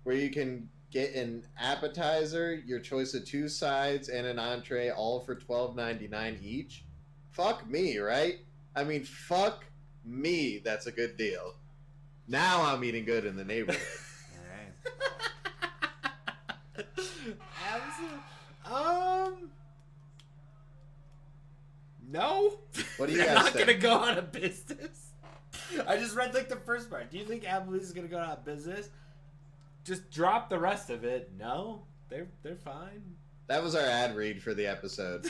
Where you can get an appetizer, your choice of 2 sides, and an entree, all for $12.99 each? Fuck me, right? I mean, fuck me, that's a good deal. Now I'm eating good in the neighborhood. No. What do you They're guys not think? gonna go out of business. I just read like the first part. Do you think Applebee's is gonna go out of business? Just drop the rest of it. No, they're fine. That was our ad read for the episode.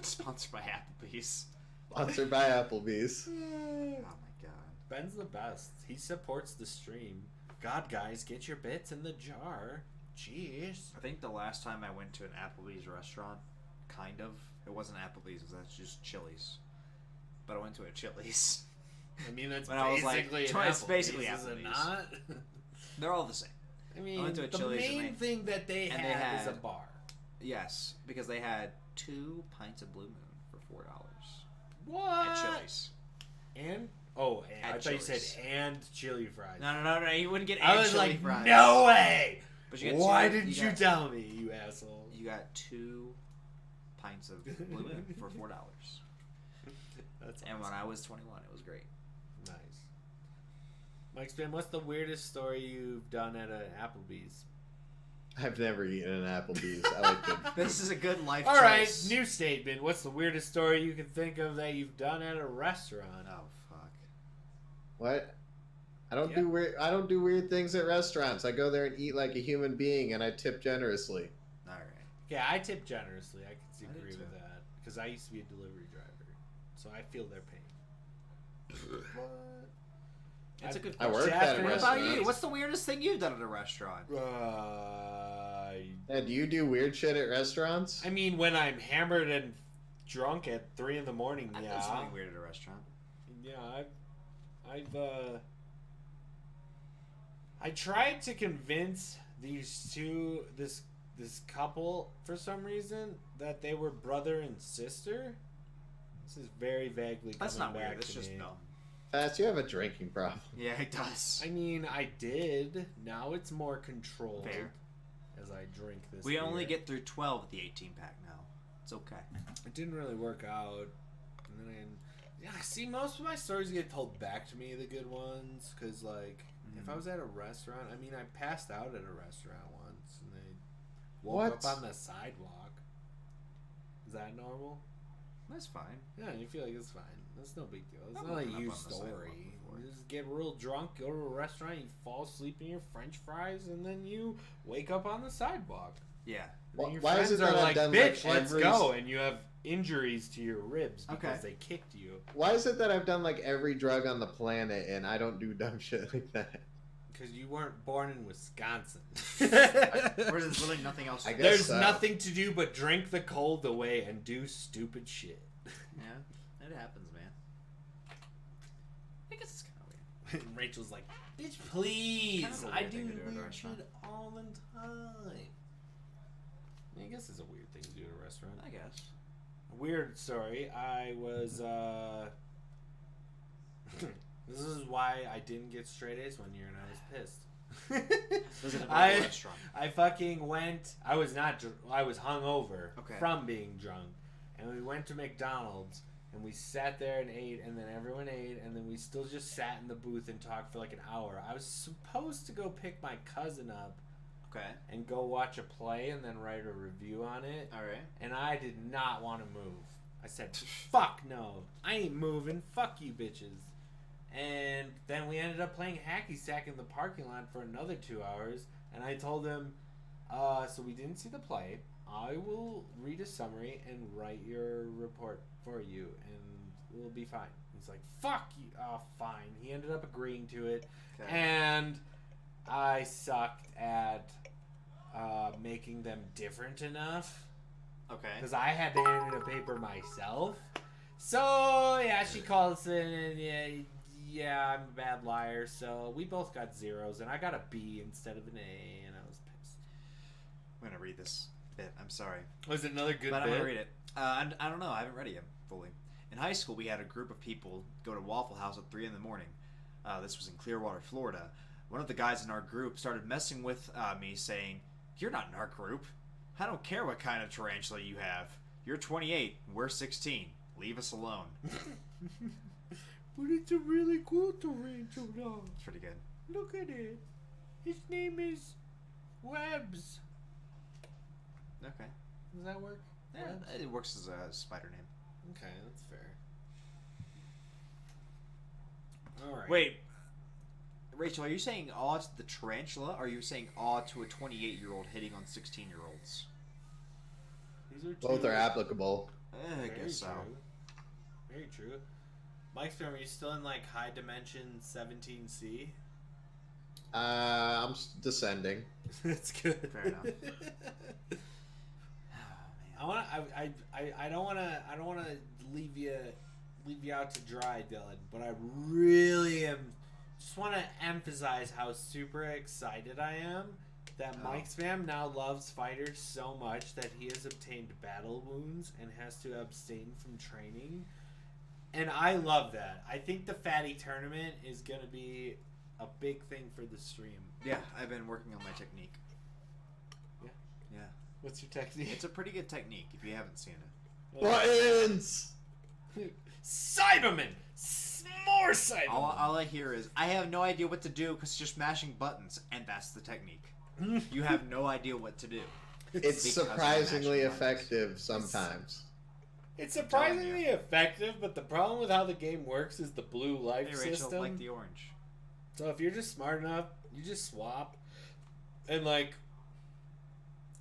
Sponsored by Applebee's. Sponsored by Applebee's. Oh my god. Ben's the best. He supports the stream. God, guys, get your bits in the jar. Jeez. I think the last time I went to an Applebee's restaurant, kind of, it wasn't Applebee's, it was just Chili's. But I went to a Chili's. I mean, that's When I was like, basically an it's basically Applebee's, is it Applebee's. not? They're all the same. I mean, went to a the Chili's main thing that they and had they is a had- bar. Yes, because they had 2 pints of Blue Moon for $4 What? at Chili's. And At I thought you said Chili's. and chili fries. No, you wouldn't get I egg was chili like, fries. no way. But you get Why 2 didn't you got- tell me, you asshole? You got 2 pints of Blue Moon for $4. That's And when I was 21, it was great. nice. Mike Spam, what's the weirdest story you've done at an Applebee's? I've never eaten an Applebee's. I like good. This is a good life All right, choice. new statement. What's the weirdest story you can think of that you've done at a restaurant? Oh, fuck. What? I don't Yeah. do weird. I don't do weird things at restaurants. I go there and eat like a human being, and I tip generously. All right. Yeah, I tip generously. I can I do agree too. with that because I used to be a delivery driver, so I feel their pain. What? That's a good I question. worked Jeff, at a what What about restaurant. about you? What's the weirdest thing you've done at a restaurant? Yeah, do you do weird shit at restaurants? I mean, when I'm hammered and drunk at 3 in the morning, I've yeah. done something weird at a restaurant. Yeah, I tried to convince this couple for some reason that they were brother and sister. This is very vaguely That's coming not back weird. That's to just me. dumb. Fast, you have a drinking problem. Yeah, it does. I mean, I did. Now it's more controlled Fair. as I drink this. We only beer. get through 12 with the 18-pack now. It's okay. It didn't really work out. And then, yeah, see, most of my stories get told back to me, the good ones, because, like, if I was at a restaurant, I mean, I passed out at a restaurant once, and they woke What? up on the sidewalk. that normal? That's fine. Yeah, you feel like it's fine. That's no big deal. It's I've not a woken up huge on the sidewalk story. before. You just get real drunk, go to a restaurant, you fall asleep in your French fries, and then you wake up on the sidewalk. Yeah. And then your Why is friends it that are I've like, done, bitch, like, let's every- go, and you have injuries to your ribs because Okay. they kicked you. Why is it that I've done like every drug on the planet and I don't do dumb shit like that? Because you weren't born in Wisconsin. Where there's literally nothing else. I To guess do. There's so. nothing to do but drink the cold away and do stupid shit. Yeah, it happens, man. I guess it's kind of weird. Rachel's like, bitch, please. Kind of a I weird do thing to do at a weird restaurant. shit all the time. I guess it's a weird thing to do at a restaurant. I guess. Weird story. I was, this is why I didn't get straight A's one year and I was pissed. Was it a I- restaurant? I fucking went. I was not. I was hungover Okay. from being drunk, and we went to McDonald's and we sat there and ate, and then everyone ate, and then we still just sat in the booth and talked for like an hour. I was supposed to go pick my cousin up Okay. and go watch a play and then write a review on it, All right. and I did not want to move. I said, "Fuck no, I ain't moving. Fuck you, bitches." And then we ended up playing hacky sack in the parking lot for another 2 hours. And I told him, so we didn't see the play. I will read a summary and write your report for you, and we'll be fine. He's like, fuck you. Oh, fine. He ended up agreeing to it. Okay. And I sucked at making them different enough. Okay. Because I had to hand in a paper myself. So, yeah, she calls in and yeah, I'm a bad liar. So we both got zeros, and I got a B instead of an A, and I was pissed. I'm gonna read this bit. I'm sorry, Was it another good but I'm bit? gonna read it. I don't know. I haven't read it yet fully. In high school, we had a group of people go to Waffle House at 3 in the morning. This was in Clearwater, Florida. One of the guys in our group started messing with me, saying, "You're not in our group. I don't care what kind of tarantula you have. You're 28. We're 16. Leave us alone." But it's a really cool tarantula. It's pretty good. Look at it. His name is Webbs. Okay. Does that work? Yeah, Webbs? it works as a spider name. Okay, that's fair. Alright. Wait, Rachel, are you saying awe to the tarantula, or are you saying awe to a 28-year-old hitting on 16-year-olds? These are Both two- are applicable. I Very guess so. true. Very true. Mike Storm, are you still in like high dimension 17C? I'm descending. That's good. Fair enough. I want to. I don't want to. I don't want to leave you out to dry, Dylan. But I really am. Just want to emphasize how super excited I am that Mike Spam now loves fighters so much that he has obtained battle wounds and has to abstain from training. And I love that. I think the Fatty tournament is going to be a big thing for the stream. Yeah, I've been working on my technique. Yeah? Yeah. What's your technique? It's a pretty good technique if you haven't seen it. Buttons! Cyberman! More Cyberman! All I hear is, I have no idea what to do because you're mashing buttons, and that's the technique. You have no idea what to do. It's Because you're surprisingly mashing buttons. effective sometimes. It's I'm telling surprisingly effective, but the problem with how the game works is the blue life Hey, Rachel, system. like the orange. So if you're just smart enough, you just swap. And like,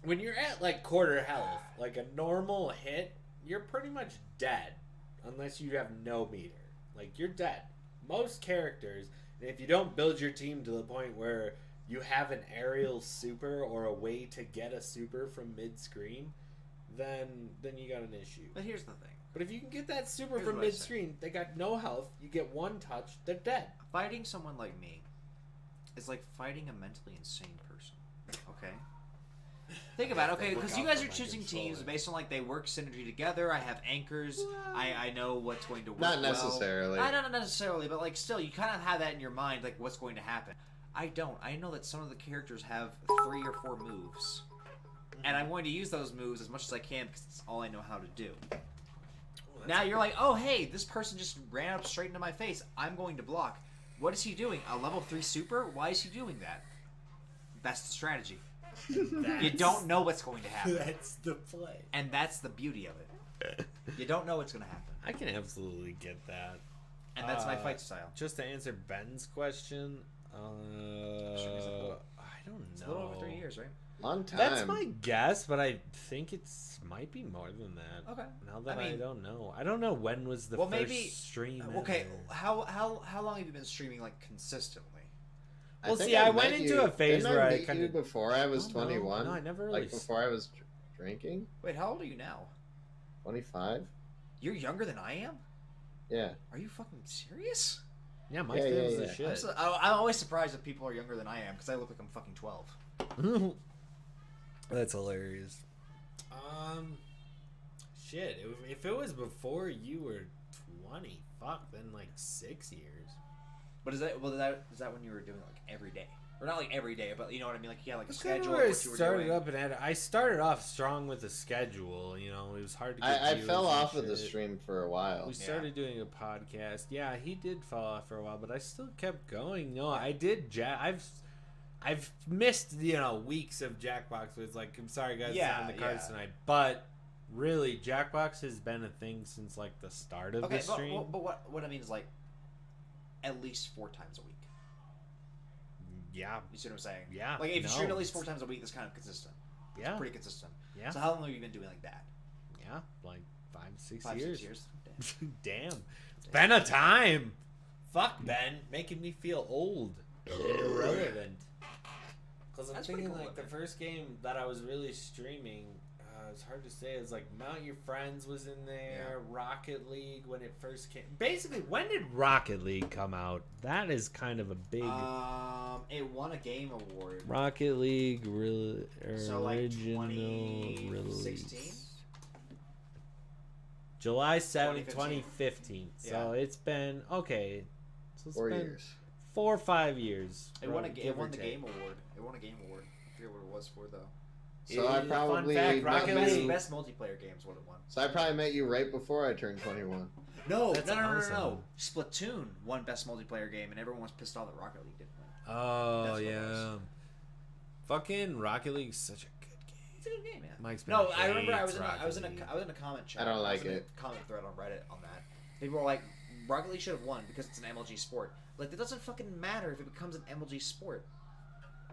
when you're at like quarter health, like a normal hit, you're pretty much dead. Unless you have no meter. Like, you're dead. Most characters, and if you don't build your team to the point where you have an aerial super or a way to get a super from mid-screen, then you got an issue. But here's the thing. But if you can get that super Here's from what I say. mid-screen, they got no health, you get one touch, they're dead. Fighting someone like me is like fighting a mentally insane person. Okay? Think about it, okay? Look Because you out guys for are my choosing controller. teams based on like they work synergy together. I have anchors. I know what's going to work. Not necessarily. Well. Not necessarily, but like still, you kind of have that in your mind, like what's going to happen. I don't. I know that some of the characters have 3 or 4 moves, and I'm going to use those moves as much as I can because it's all I know how to do. Now you're like, oh hey, this person just ran up straight into my face. I'm going to block. What is he doing? A level 3 super? Why is he doing that? That's the strategy. You don't know what's going to happen. That's the play. And that's the beauty of it. You don't know what's going to happen. I can absolutely get that. And that's my fight style. Just to answer Ben's question, I don't know. It's a little over 3 years, right? Long time. That's my guess, but I think it's might be more than that. Okay. Now that I mean, don't know. I don't know when was the first stream. Okay, ever. how long have you been streaming like consistently? Well, think see, I met went into a phase Didn't where I meet kind you of before I was 21. No, I never really. Like before I was drinking. Wait, how old are you now? 25. You're younger than I am? Yeah. Are you fucking serious? Yeah, my Yeah, fam's yeah, the yeah. shit. I'm always surprised that people are younger than I am because I look like I'm fucking 12. That's hilarious. Shit. If it was before you were 20, fuck, then like 6 years. But is that when you were doing like every day, or not like every day, but you know what I mean? Like you had like a That's kind of schedule. where I What you were started doing. up and I started off strong with the schedule. You know, it was hard to get I viewers fell and off of the shit. stream for a while. We started doing a podcast. Yeah, he did fall off for a while, but I still kept going. No, I did. I've missed weeks of Jackbox. Where it's like, I'm sorry guys, it's not in the cards tonight. But really, Jackbox has been a thing since like the start of the stream. But what I mean is like at least 4 times a week. Yeah. You see what I'm saying? Yeah. Like if you stream at least 4 times a week, that's kind of consistent. Yeah. It's pretty consistent. Yeah. So how long have you been doing like that? Yeah, like 5-6 5, years. 6 years. Damn. It's been a time. Fuck, Ben. Making me feel old and irrelevant. Because I'm That's thinking pretty cool, like the man. first game that I was really streaming, it's hard to say. It's like Mount Your Friends was in there, Rocket League when it first came. Basically, when did Rocket League come out? That is kind of a big. It won a game award. Rocket League So, like, original 2016? release. July 7th, 2015. So it's been okay. So it's 4 been years. 4 or 5 years. It won give or the take. game award. It won a game award. I forget what it was for though. So I Fun probably fact, met Rocket you- League- Best multiplayer game is what it won. So I probably met you right before I turned 21. No, That's no. awesome. Splatoon won best multiplayer game, and everyone was pissed off that Rocket League didn't win. Oh That's what it yeah. was. Fucking Rocket League's such a good game. It's a good game, man. Mike's been No, I remember I hates was in Rocket a comment chat. I don't like was in it. a comment thread on Reddit on that. People were like, Rocket League should have won because it's an MLG sport. Like, it doesn't fucking matter if it becomes an MLG sport.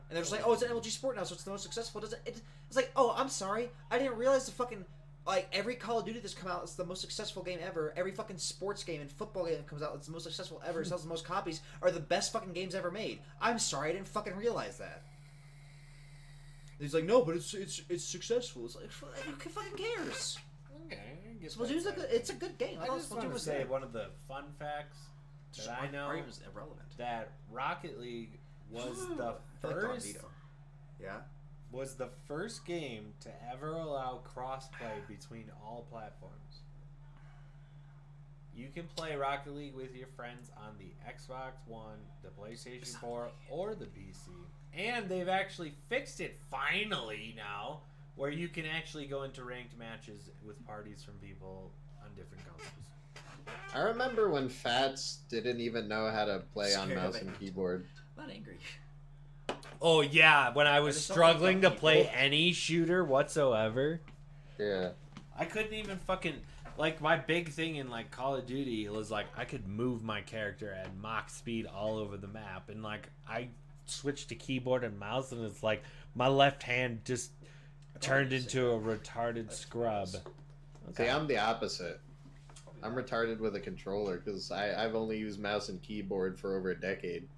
And they're just like, oh, it's an MLG sport now, so it's the most successful. It's like, oh, I'm sorry, I didn't realize the fucking like every Call of Duty that's come out, it's the most successful game ever. Every fucking sports game and football game that comes out, it's the most successful ever. Sells the most copies. Are the best fucking games ever made. I'm sorry, I didn't fucking realize that. He's like, no, but it's successful. It's like, who fucking cares? Okay, I guess Splatoon's it's a good game. I just want to say good. one of the fun facts that I know Argument's irrelevant. that Rocket League was the I like Don first Vito. Yeah. was the first game to ever allow crossplay between all platforms. You can play Rocket League with your friends on the Xbox One, the PlayStation 4, or the PC. And they've actually fixed it finally now, where you can actually go into ranked matches with parties from people on different consoles. I remember when Fats didn't even know how to play on Scared of mouse it. and keyboard. I'm not angry. Oh yeah, when I was just don't struggling to like play people. any shooter whatsoever. Yeah. I couldn't even fucking like my big thing in like Call of Duty was like I could move my character at Mach speed all over the map, and like I switched to keyboard and mouse, and it's like my left hand just turned into a retarded scrub. See, I'm the opposite. I'm retarded with a controller because I've only used mouse and keyboard for over a decade.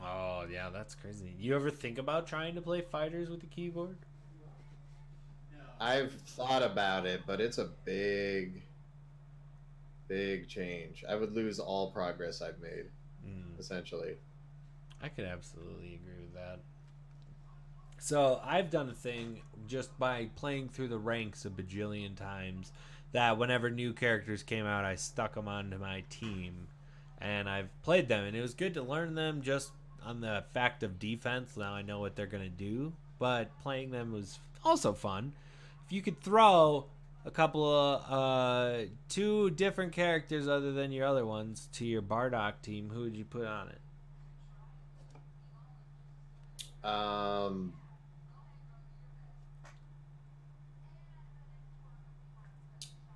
Oh yeah, that's crazy. You ever think about trying to play fighters with the keyboard? I've thought about it, but it's a big change. I would lose all progress I've made, essentially. I could absolutely agree with that. So I've done a thing just by playing through the ranks a bajillion times that whenever new characters came out, I stuck them onto my team, and I've played them, and it was good to learn them just on the fact of defense. Now I know what they're gonna do, but playing them was also fun. If you could throw a couple of 2 different characters other than your other ones to your Bardock team, who would you put on it?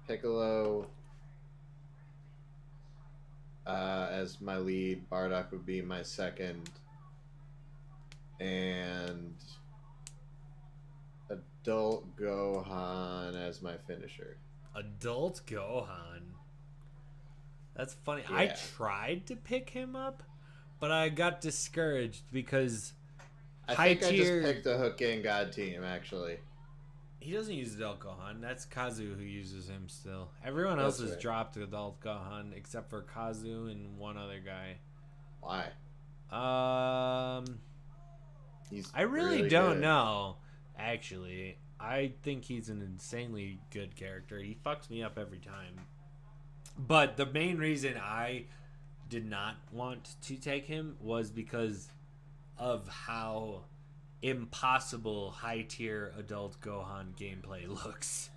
Piccolo as my lead. Bardock would be my second. And Adult Gohan as my finisher. Adult Gohan. That's funny. Yeah. I tried to pick him up, but I got discouraged because I high think tier. I just picked the Hook God team, actually. He doesn't use Adult Gohan. That's Kazu who uses him still. Everyone else has dropped Adult Gohan except for Kazu and one other guy. Why? I really don't know. Actually, I think he's an insanely good character. He fucks me up every time. But the main reason I did not want to take him was because of how impossible high tier Adult Gohan gameplay looks.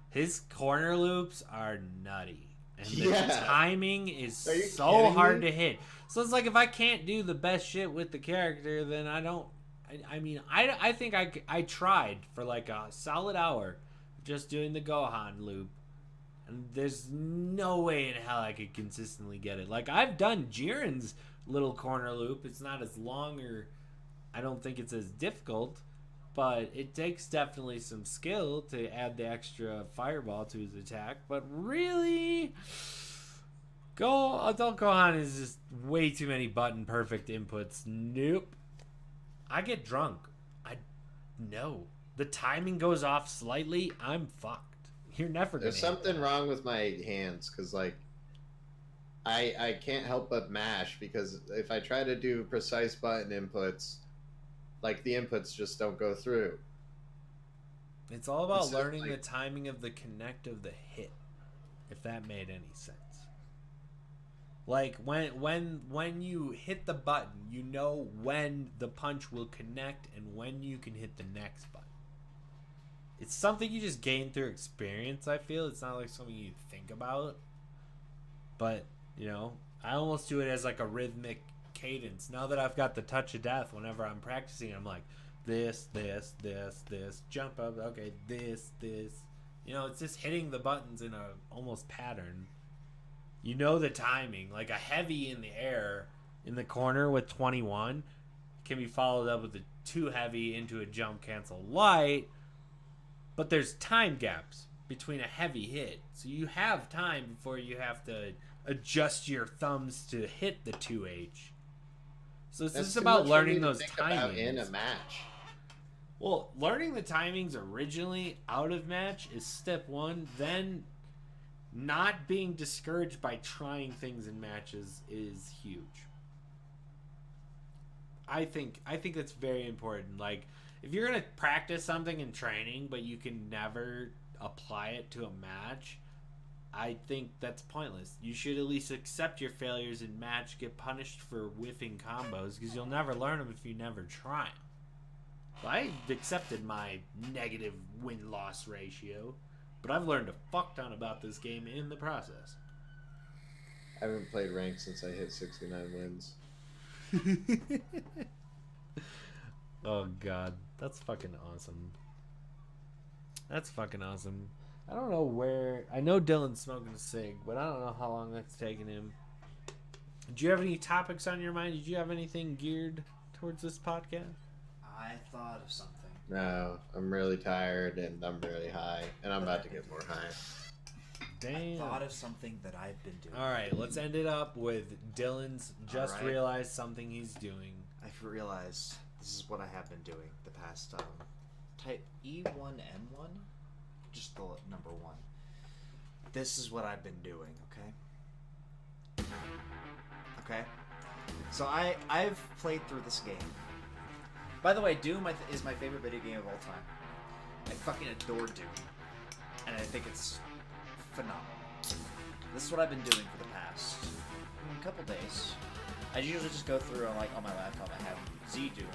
His corner loops are nutty. And the timing is so hard to hit. So it's like if I can't do the best shit with the character, then I don't. I think I tried for like a solid hour just doing the Gohan loop. And there's no way in hell I could consistently get it. Like, I've done Jiren's little corner loop. It's not as long, or I don't think it's as difficult, but it takes definitely some skill to add the extra fireball to his attack. But really, Adult Gohan is just way too many button perfect inputs. Nope. I get drunk. No. The timing goes off slightly, I'm fucked. You're never gonna. There's something wrong with my hands, because like I can't help but mash, because if I try to do precise button inputs, like the inputs just don't go through. It's all about learning the timing of the connect of the hit, if that made any sense. Like when you hit the button, you know when the punch will connect and when you can hit the next button. It's something you just gain through experience, I feel. It's not like something you think about. But, you know, I almost do it as like a rhythmic cadence. Now that I've got the touch of death, whenever I'm practicing, I'm like, this, jump up, okay, this. You know, it's just hitting the buttons in a almost pattern. You know the timing. Like a heavy in the air in the corner with 21 can be followed up with a 2 heavy into a jump cancel light. But there's time gaps between a heavy hit. So you have time before you have to adjust your thumbs to hit the 2H. So it's just about learning those timings. In a match. Well, learning the timings originally out of match is step 1. Then not being discouraged by trying things in matches is huge. I think that's very important. Like, if you're going to practice something in training, but you can never apply it to a match, I think that's pointless. You should at least accept your failures in match, get punished for whiffing combos, because you'll never learn them if you never try them. So I accepted my negative win-loss ratio, but I've learned a fuck ton about this game in the process. I haven't played ranked since I hit 69 wins. Oh god, that's fucking awesome. That's fucking awesome. I don't know where. I know Dylan's smoking a cig, but I don't know how long that's taken him. Do you have any topics on your mind? Did you have anything geared towards this podcast? I thought of something. No, I'm really tired and I'm really high, and I'm about to get more high. Damn. I thought of something that I've been doing. Alright, let's end it up with Dylan's just realized something he's doing. I've realized this is what I have been doing the past, type E1M1, just the number 1. This is what I've been doing, okay? Okay? So I've played through this game. By the way, Doom is my favorite video game of all time. I fucking adore Doom. And I think it's phenomenal. This is what I've been doing for the past couple days. I usually just go through on my laptop. I have Z-Doom.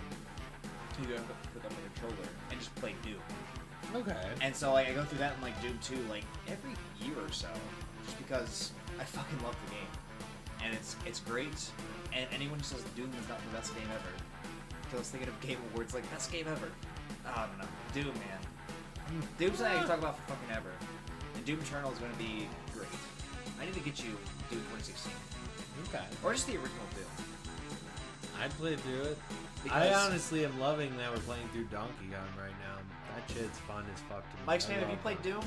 You go pick up a controller and just play Doom. Okay. And so I go through that in Doom 2 every year or so, just because I fucking love the game, and it's great. And anyone who says Doom is not the best game ever, because I was thinking of Game Awards best game ever. I don't know, Doom, man. Doom's something I can talk about for fucking ever. And Doom Eternal is going to be great. I need to get you Doom 2016. Okay. Or just the original Doom. I'd play through it. Because I honestly am loving that we're playing through Donkey Kong right now. That shit's fun as fuck to me. Mike's I man, have you love played Doom?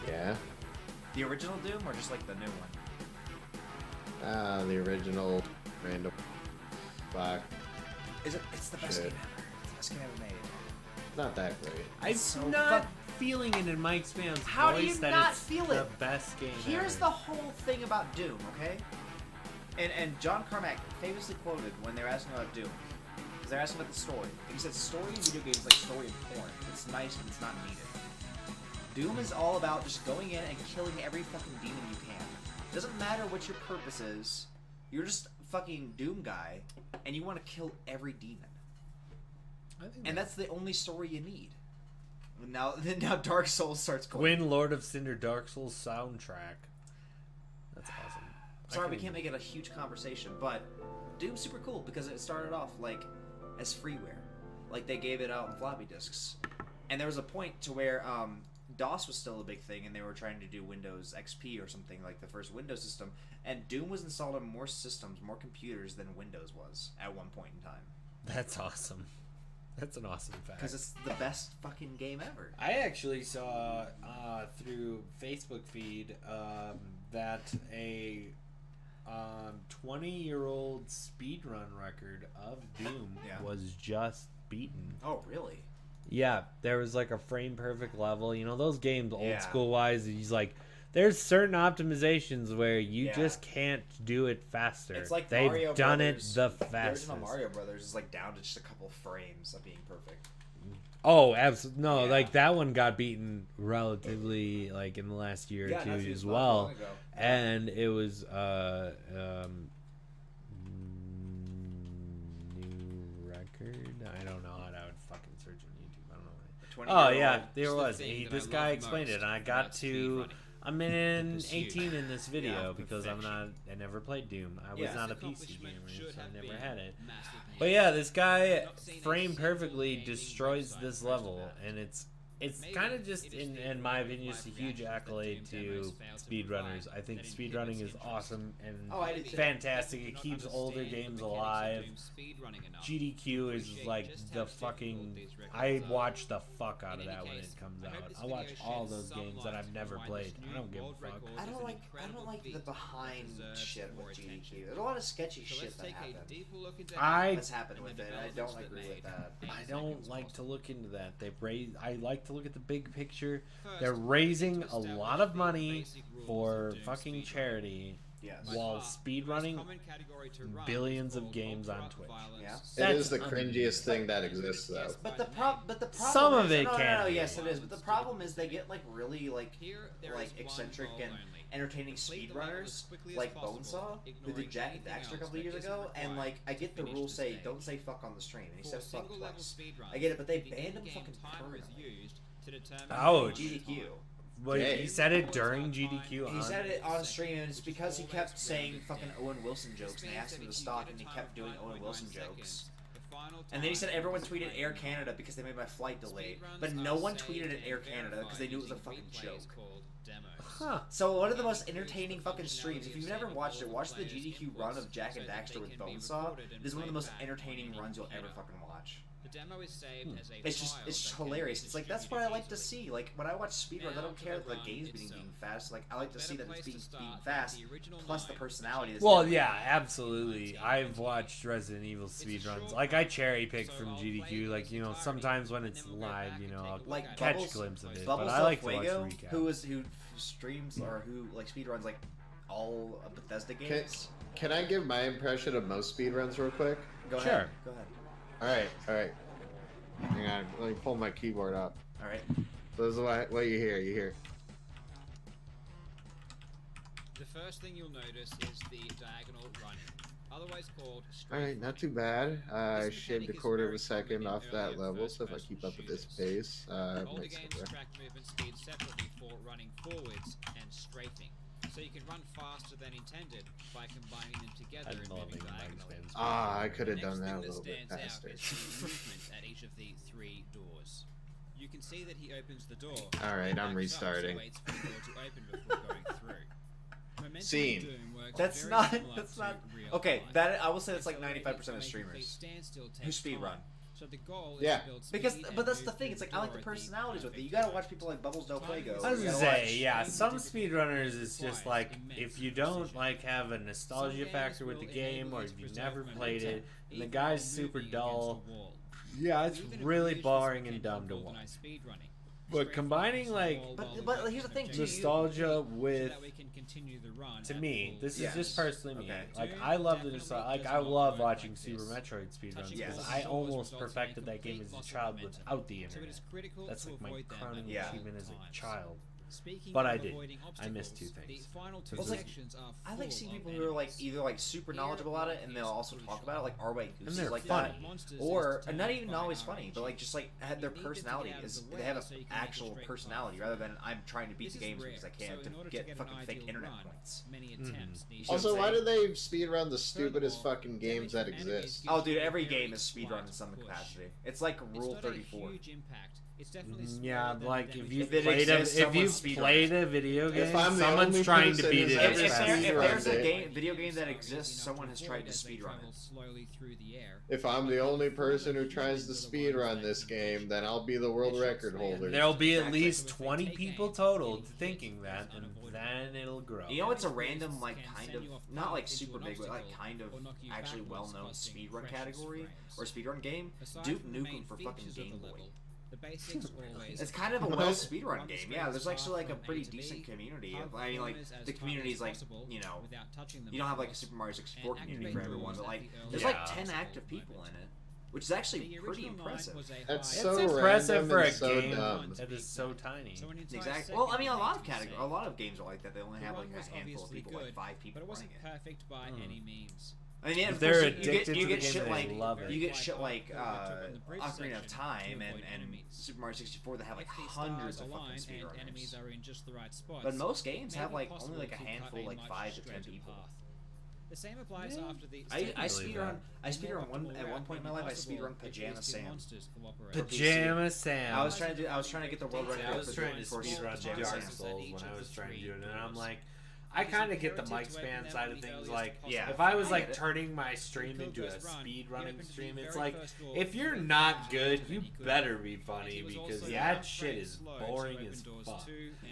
Yeah. The original Doom or just like the new one? The original random block. It's the best Shit. game ever. It's the best game ever made. Not that great. I'm So not feeling it in Mike's man's How do voice you that not it's feel the it? best game Here's ever. the whole thing about Doom, okay? And John Carmack famously quoted when they were asking about Doom, because they're asking about the story. He said, story in video games is like story in porn. It's nice, but it's not needed. Doom is all about just going in and killing every fucking demon you can. It doesn't matter what your purpose is. You're just a fucking Doom guy, and you want to kill every demon. And that's the only story you need. Now Dark Souls starts going. Gwyn, Lord of Cinder, Dark Souls soundtrack. That's awesome. Sorry, we can't make it a huge conversation, but Doom's super cool because it started off like as freeware, like they gave it out on floppy disks, and there was a point to where DOS was still a big thing, and they were trying to do Windows XP or something like the first Windows system, and Doom was installed on more systems, more computers than Windows was at one point in time. That's awesome. That's an awesome fact. Because it's the best fucking game ever. I actually saw through Facebook feed that a 20-year-old speedrun record of Doom Yeah. was just beaten. Oh, really? Yeah, there was like a frame perfect level. You know those games, old Yeah. school wise. He's like, there's certain optimizations where you Yeah. just can't do it faster. It's like they've Mario done Brothers. it the The fastest. original Mario Brothers is like down to just a couple frames of being perfect. Oh, absolutely. No, Yeah. like that one got beaten relatively like in the last year or Yeah, two not too as long well. ago. And it was new record. I don't know how to fucking search on YouTube. I don't know. Oh yeah, there was. This guy explained it, and I got to a minute 18 in this video because I never played Doom. I was Yeah. not a PC gamer, so I never had it. But yeah, this guy frame perfectly destroys this level, and it's kind of just, in my opinion, just a huge accolade to speedrunners. I think speedrunning is awesome and I did too. fantastic. It keeps older games alive. GDQ is like the fucking... I watch the fuck out of that when it comes out. I watch all those games that I've never played. I don't give a fuck. I don't like the behind shit with GDQ. There's a lot of sketchy shit that that's happened with it. I don't agree with that. I don't like to look into that. I like to look at the big picture. They're raising a lot of money for fucking charity Yes. while speedrunning billions of games on Twitch. Yeah. It is the cringiest thing that exists, though. But the problem Some is, of it no, can be. yes it is. But the problem is they get like really like eccentric and entertaining speedrunners like Bonesaw, who did Jack and Daxter a couple of years ago, and like I get the rules say don't say fuck on the stream, and he said fuck twice. I get it, but they banned him fucking permanently. Ouch. GDQ. Wait, he said it during GDQ? He said it on stream, and it's because he kept saying fucking Owen Wilson jokes, and they asked him to stop, and he kept doing Owen Wilson jokes. And then he said everyone tweeted Air Canada because they made my flight delayed, but no one tweeted at Air Canada because they knew it was a fucking joke. Huh. So one of the most entertaining fucking streams, if you've never watched it, watch the GDQ run of Jack and Daxter with Bonesaw. It is one of the most entertaining runs you'll ever fucking watch. It's hilarious. It's like, that's what I like to see. Like, when I watch speedruns, I don't care that the game's being fast. Like, I like to see that it's being fast, plus the personality. That's Well, different. yeah, absolutely. I've watched Resident Evil speedruns. Like, I cherry pick from GDQ. Like, you know, sometimes when it's live, you know, I'll like catch Bubbles, a glimpse of it. Bubbles But I like to Del watch Fuego, recaps. who streams or who like speedruns like all of Bethesda games. Can I give my impression of most speedruns real quick? Go Sure. ahead. Go ahead. Alright. Hang on, let me pull my keyboard up. All right. So this is what you hear. The first thing you'll notice is the diagonal running, otherwise called Alright, not too bad. I shaved a quarter of a second off that level, so if I keep up at this pace, All the makes games it track movement speed separately for running forwards and strafing, so you can run faster than intended by combining them together and moving diagonally. I could have The next done that a thing little bit stands out faster. is the movement at each of the 3 doors. You can see that he opens the door. All right, I'm restarting. Waits for the door to open before going through. Momentum Scene. Doom works That's very not. similar That's to not. real Okay, life. that I will say that's like Accelerating 95% to of make a streamers complete standstill who takes speedrun. time. So the goal is Yeah. to build Because, speed but and that's the move thing. through It's like the I like the door at personalities with it. You perfect gotta watch time. people like Bubbles Del Fuego. I was You gonna gotta say, watch- yeah, some speedrunners is just like, if you don't like have a nostalgia factor with the game, or if you've never played it, and the guy's super dull, yeah, it's really boring and dumb to watch. But combining like But here's the thing, too. nostalgia with, so that we can continue the run to at me, full this is Yes. just personally me. Okay. Like Doom I love the definitely nostalgia. Like does I not love work watching like Super this. Metroid speedruns Touching because Yes. I doors almost results in a perfected that complete game as loss a of child momentum. without the So it internet. is critical That's to like my avoid them crowning at Yeah. achievement as a times. child. Speaking But of I did. avoiding I missed two obstacles, things. The final two Well, it's like- sections are I like full seeing of people who are like enemies. either like super knowledgeable about it and they'll also talk about it, like our way And they're like funny. that, or and not even always funny, but like just like had their personality is they have an actual personality rather than I'm trying to beat This the is games rare, because I so can in order to get an fucking fake ideal internet run, points. Many Mhm. attempts need should Also, say- why do they speedrun the stupidest fucking games that exist? Oh, dude, every game is speedrun in some capacity. It's like Rule 34. It's definitely Yeah, smaller like than if the you If it played exists, if you someone's speedrunning played a video game, I'm the someone's only trying to person beat who's it ever as If fast as there's a speedrunned it. video game that exists, someone has tried to speedrun it. slowly through the air. If I'm the only person who tries to speedrun this game, then I'll be the world record holder. There'll be at Exactly. least 20 people total thinking that, and then it'll grow. You know, it's a random, like, kind of, not like super big, but like kind of actually well-known speedrun category or speedrun game. Duke Nukem for fucking Game Boy. The basics always. It's kind of a What? well speedrun game. Yeah, there's actually like a pretty decent community. I mean, like the community's like, you know, you don't have like a Super Mario 64 community for everyone, but like there's like 10 active people in it, which is actually pretty impressive. That's It's so impressive random for a and so game dumb. that is so tiny. Exactly. Well, I mean, a lot of games are like that. They only have like a handful of people, like 5 people but it wasn't running it. perfect by any means. I mean, yeah, of They're course, you addicted get to the game, shit they like love it. you get shit like Ocarina of Time and Super Mario 64 that have like hundreds of fucking enemies speedrunners. are in just the right spots. But most games have Maybe like only like a possible to handful, cut like much 5 to 10 straighter people. path. The same applies after the I believe speedrun that. at one point in my life I speedrun Pajama Sam. Pajama Sam. I was trying to get the world record I was trying to for speedrun Pajama Dark Sam. Souls when I was trying to do it, and I'm like, I kind of get the mic span side of things. Like, Yeah. if I was I like get it. turning my stream into a speed running stream, it's like, if you're not good, you better be funny because that shit is boring as fuck.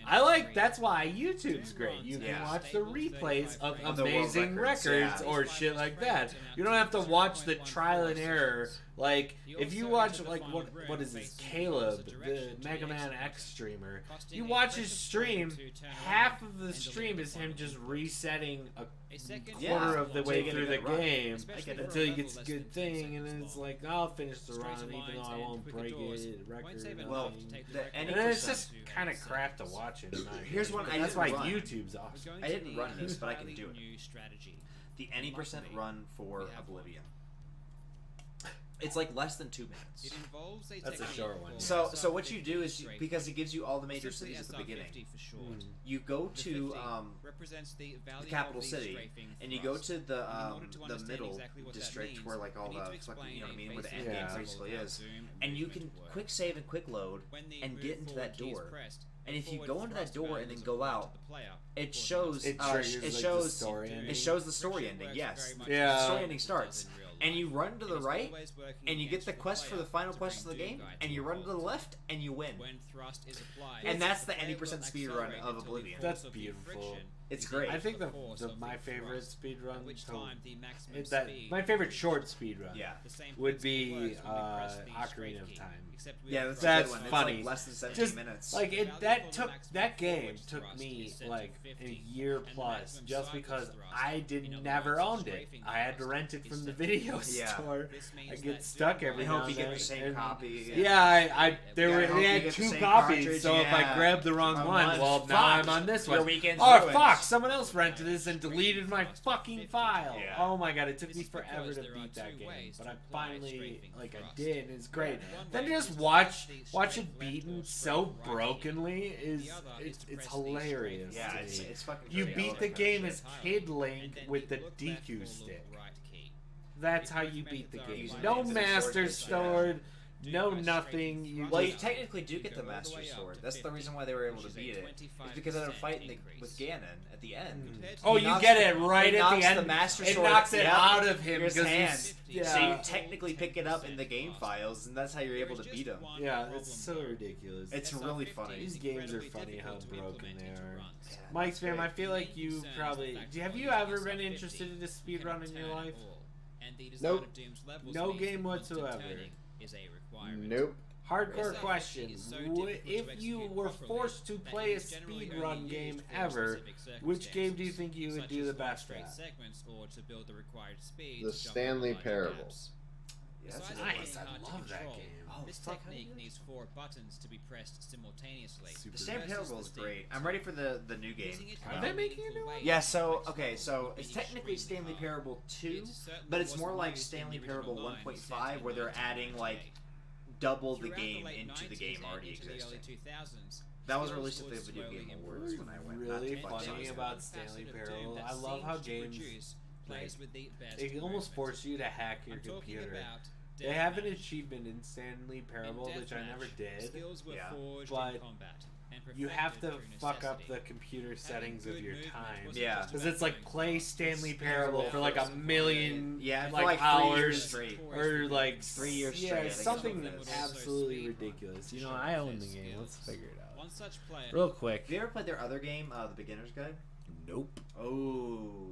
I like, that's why YouTube's great. You can Yeah. watch the replays of Of the world amazing records, records yeah. or shit like that. You don't have to watch the trial and error. Like, if you watch, like, what is this, Caleb, the Mega Man X streamer, you watch his stream, half of the stream is him just resetting a quarter of the way through the game until he gets a good thing, and then it's like, I'll finish the run even though I won't break it, record. Well, And then it's just kind of crap to watch it. in my Here's opinion. one I That's didn't why run. YouTube's awesome. I didn't run this, but I can do it. The any percent run for Oblivion. It's like less than 2 minutes. That's a short one. So what you do is because it gives you all the major cities at the beginning. You go to the capital city, and you go to the middle district where like all the fucking, you know what I mean, where the end game basically is, and you can quick save and quick load and get into that door. And if you go into that door and then go out, it shows It triggers, like, the story ending. it shows the story ending. Yes, Yeah. the story ending starts. And you run to the right, and you get the quest for the final quest of the game, and you run to the left, and you win. And that's the any percent speed run of Oblivion. That's beautiful. It's great. I think my favorite speedrun, my favorite short speedrun, Yeah. would be Ocarina of Time. Yeah, that's That's a good one. It's funny. like less than 17 Just minutes. like that game took me like a year plus just because I never owned it. I had to rent it from the video Yeah. store. I get stuck every I now hope and you then. get the same and- copy. Yeah, I hope they you had get the 2 same copies, cartridge, so if I yeah. grabbed the wrong On one, one, well, now fuck. I'm on this Your one. weekend's Oh ruined. fuck! Someone else rented this and deleted my fucking file. Yeah. Oh my god, it took me forever to beat that game, but I finally, like, I did, and it's great. Then to just watch it beaten so brokenly it's hilarious. Yeah, to it's me. fucking You great. I beat love the that kind of game shit. as Kid Link with the DQ stick. That's how you beat the game. Using No it as a Master sword, Sword, know nothing. Well, you technically do get the Master Sword. That's the reason why they were able to beat it. It's because of the fight with Ganon at the end. Oh, you get it right at the end. The Master it Sword knocks it out of him his because hand. yeah. So you technically pick it up in the game files, and that's how you're able to beat him. Yeah, it's so ridiculous. It's really funny. These games are funny how broken they are. Mike Spam, I feel like you probably... Have you ever been interested in a speedrun in your life? Nope. No game whatsoever. Nope. Hardcore question. If you were forced to play a speedrun game ever, which game do you think you would do the best at? The Stanley Parable. That's nice. I love that game. This technique needs 4 buttons to be pressed simultaneously. The Stanley Parable is great. I'm ready for the new game. Are they making a new one? Yeah, so it's technically Stanley Parable 2, but it's more like Stanley Parable 1.5, where they're adding like double the game into the game already existing. That was released at the Video Game Awards when I went. Really funny about Stanley Parable. I love how games they almost force you to hack your computer. They have an achievement in Stanley Parable, which I never did. Yeah. But you have to fuck up the computer settings of your time. Yeah. Because it's like play Stanley Parable for like a million like hours 3 years straight. or like 3 years straight. Yeah, something absolutely ridiculous. You know, I own the game. Let's figure it out. One such player. Real quick. Have you ever played their other game, The Beginner's Guide? Nope. Oh.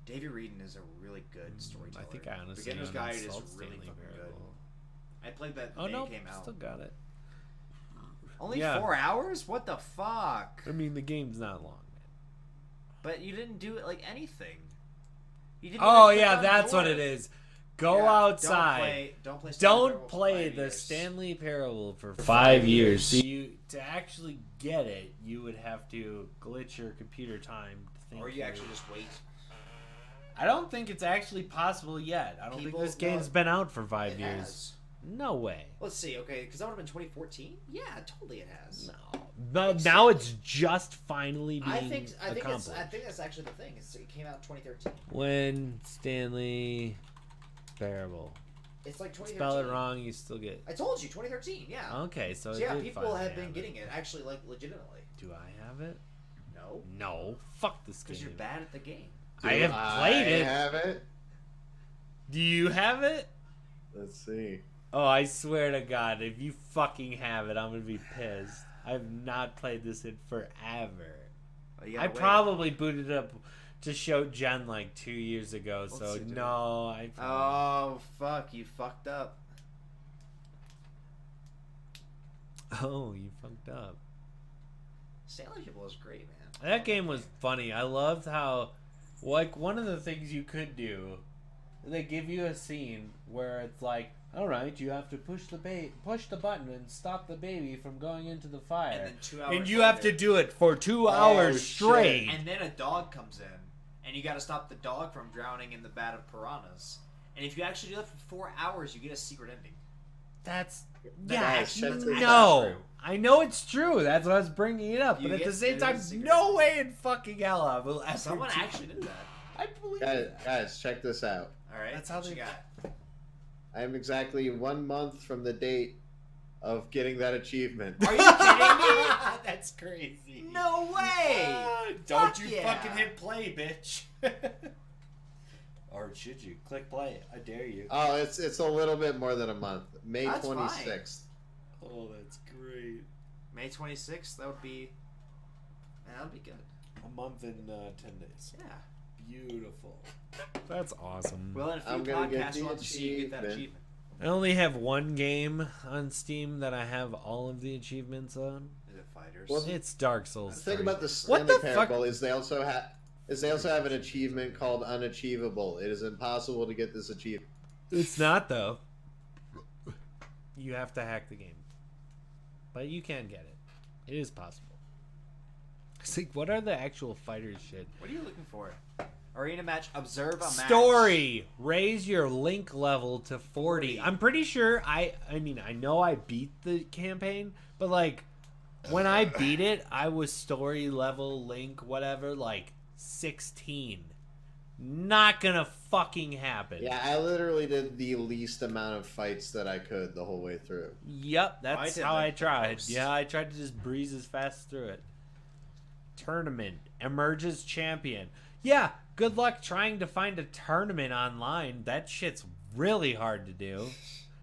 Davey Reedon is a really good storyteller. I think I honestly Beginner's Guide is uninstalled really Stanley fucking good. Parable. I played that the Oh day no, it came out. still got it. Only Yeah. 4 hours? What the fuck? I mean, the game's not long. But you didn't do it like anything. You didn't Oh even click yeah, on that's what door. it is. Go Yeah, outside. Don't play. Stanley Parable Don't for play 5 the years. Stanley Parable for 5 years. So to actually get it, you would have to glitch your computer time. To think Or you actually just wait. I don't think it's actually possible yet. I don't think this game's been out for 5 years. Has. No way. Let's see. Okay, because that would have been 2014. Yeah, totally it has. No. But now it's just finally being I think accomplished. that's actually the thing. It came out in 2013. When Stanley Parable. It's like 2013. Spell it wrong, you still get. I told you, 2013. Yeah. Okay, so So it yeah, did people finally have been have getting it actually, like legitimately. Do I have it? No, No. Fuck this game. because you're bad at the game. I have played it. I have it. Do you have it? Let's see. Oh, I swear to God, if you fucking have it, I'm gonna be pissed. I've not played this in forever. Well, you I gotta wait. probably booted up to show Jen like 2 years ago, Let's so see, dude. no, I. Oh fuck! You fucked up. Oh, you fucked up. Stanley Parable is great, man. That game was funny. I loved how, like, one of the things you could do, they give you a scene where it's like, all right, you have to push the button and stop the baby from going into the fire, And then 2 hours. and you have to later- do it for 2 hours shit. straight. And then a dog comes in, and you got to stop the dog from drowning in the vat of piranhas. And if you actually do that for 4 hours, you get a secret ending. That's Guys, check this no. out. I know it's true. That's why I was bringing it up. You But at get- the same it time, is a secret no way in fucking hell I will ever. Someone do actually did that. I believe it. Guys, check this out. All right, That's how what they you got. I am exactly 1 month from the date of getting that achievement. Are you kidding me? That's crazy. No way! Don't Fuck you yeah. fucking hit play, bitch. Or should you? Click play. I dare you. Oh, it's a little bit more than a month. May That's 26th. Oh, that's great. May 26th. That would be. Man, that'd be good. A month and 10 days. Yeah. Beautiful. That's awesome. Well, in a few I'm gonna get podcasts, the we'll have to see you get that achievement. achievement. I only have one game on Steam that I have all of the achievements on. Is it Fighters? Well, It's Dark Souls. The thing 3. about the What Stanley the fuck? Parable is they also have an achievement called Unachievable. It is impossible to get this achievement. It's not though. You have to hack the game, but you can get it. It is possible. It's like, what are the actual fighters shit? What are you looking for? Arena match. Observe a match. Story. Raise your link level to 40. I'm pretty sure I mean, I know I beat the campaign, but like when I beat it, I was story level link whatever like 16. Not gonna fucking happen. Yeah, I literally did the least amount of fights that I could the whole way through. Yep, that's how I tried. most. Yeah, I tried to just breeze as fast through it. Tournament. Emerges champion. Yeah, good luck trying to find a tournament online. That shit's really hard to do.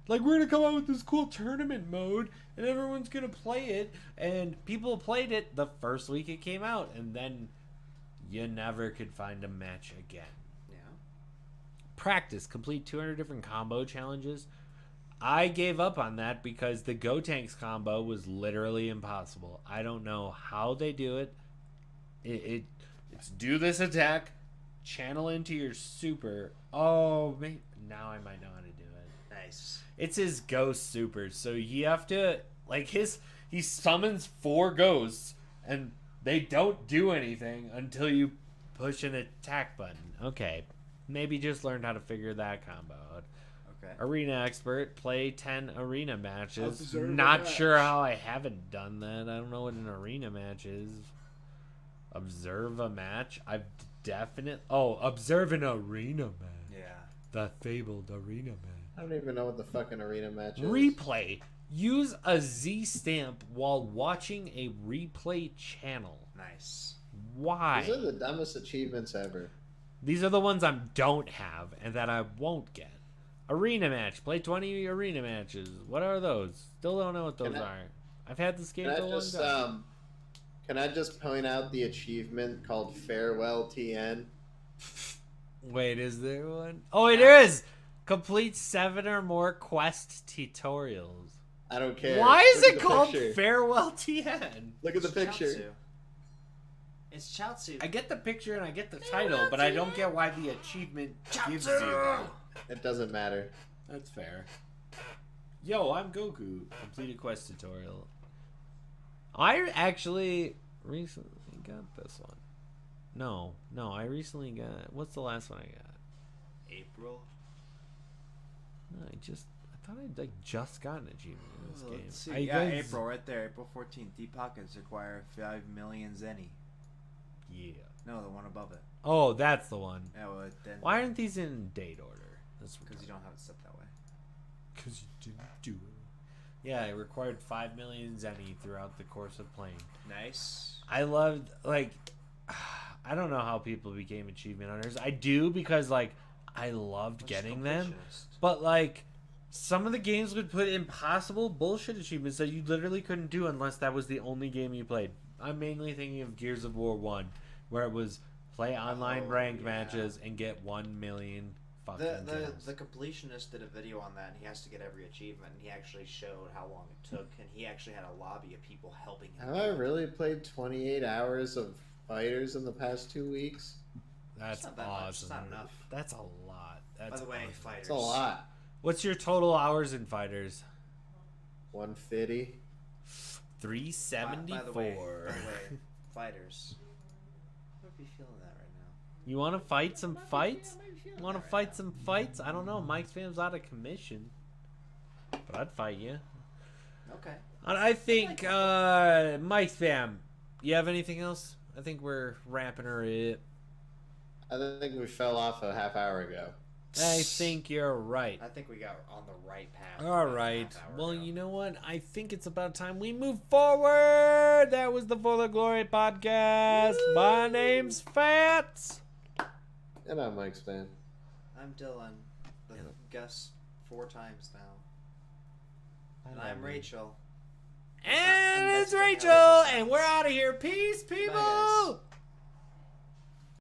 Like, we're gonna come out with this cool tournament mode, and everyone's gonna play it, and people played it the first week it came out, and then you never could find a match again. Yeah. Practice. Complete 200 different combo challenges. I gave up on that because the Gotenks combo was literally impossible. I don't know how they do it. It's do this attack, channel into your super. Oh, man. Now I might know how to do it. Nice. It's his ghost super, so you have to, like, he summons 4 ghosts, and they don't do anything until you push an attack button. Okay, maybe just learned how to figure that combo out. Okay. Arena expert, play 10 arena matches. Observe a Not match. sure how I haven't done that. I don't know what an arena match is. Observe a match. I've observe an arena match. Yeah. The fabled arena match. I don't even know what the fucking arena match is. Replay. Use a Z stamp while watching a replay channel. Nice. Why? These are the dumbest achievements ever. These are the ones I don't have and that I won't get. Arena match. Play 20 arena matches. What are those? Still don't know what those are. I've had this game Can for a I long just time. can I just point out the achievement called Farewell TN? Wait, is there one? Oh, it is! Complete 7 or more quest tutorials. I don't care. Why is Look at it the called picture. Farewell TN? Look at the It's picture. Chaozu. It's Chaozu. I get the picture and I get the title, but I don't get why the achievement gives you that. It doesn't matter. That's fair. Yo, I'm Goku. Complete a quest tutorial. I actually recently got this one. No, I recently got... What's the last one I got? April. No, I thought I'd just gotten an achievement in this game. Let's see. I Yeah, guys- April right there. April 14th. Deep pockets require 5 million zenny. Yeah. No, the one above it. Oh, that's the one. Yeah, well, then. Why aren't these in date order? Because you don't have it set that way. Because you didn't do it. Yeah, it required 5 million zenny throughout the course of playing. Nice. I loved, like, I don't know how people became achievement hunters. I do because, like, I loved getting them. But, like, some of the games would put impossible bullshit achievements that you literally couldn't do unless that was the only game you played. I'm mainly thinking of Gears of War 1, where it was play online ranked matches and get 1 million fucking kills. The completionist did a video on that, and he has to get every achievement, and he actually showed how long it took, and he actually had a lobby of people helping him. Have I really played 28 hours of Fighters in the past 2 weeks? That's not that awesome. much. It's not enough. That's a lot. That's By the way, awesome. Fighters. It's a lot. What's your total hours in Fighters? 150. 374. By the way, Fighters. I would be feeling that right now. You want to fight some fights? Want to fight some fights? I don't know. Mike's fam's out of commission, but I'd fight you. Okay. I think Mike's fam. You have anything else? I think we're wrapping her up. I think we fell off a half hour ago. I think you're right. I think we got on the right path. All about a right. half hour Well, ago. you know what? I think it's about time we move forward. That was the Full of Glory podcast. My name's Fats. And I'm Mike's fan. I'm Dylan, the guest 4 times now. And I'm love you. Rachel. And I'm it's Mexican, Rachel. Rachel And we're out of here. Peace, people. guys.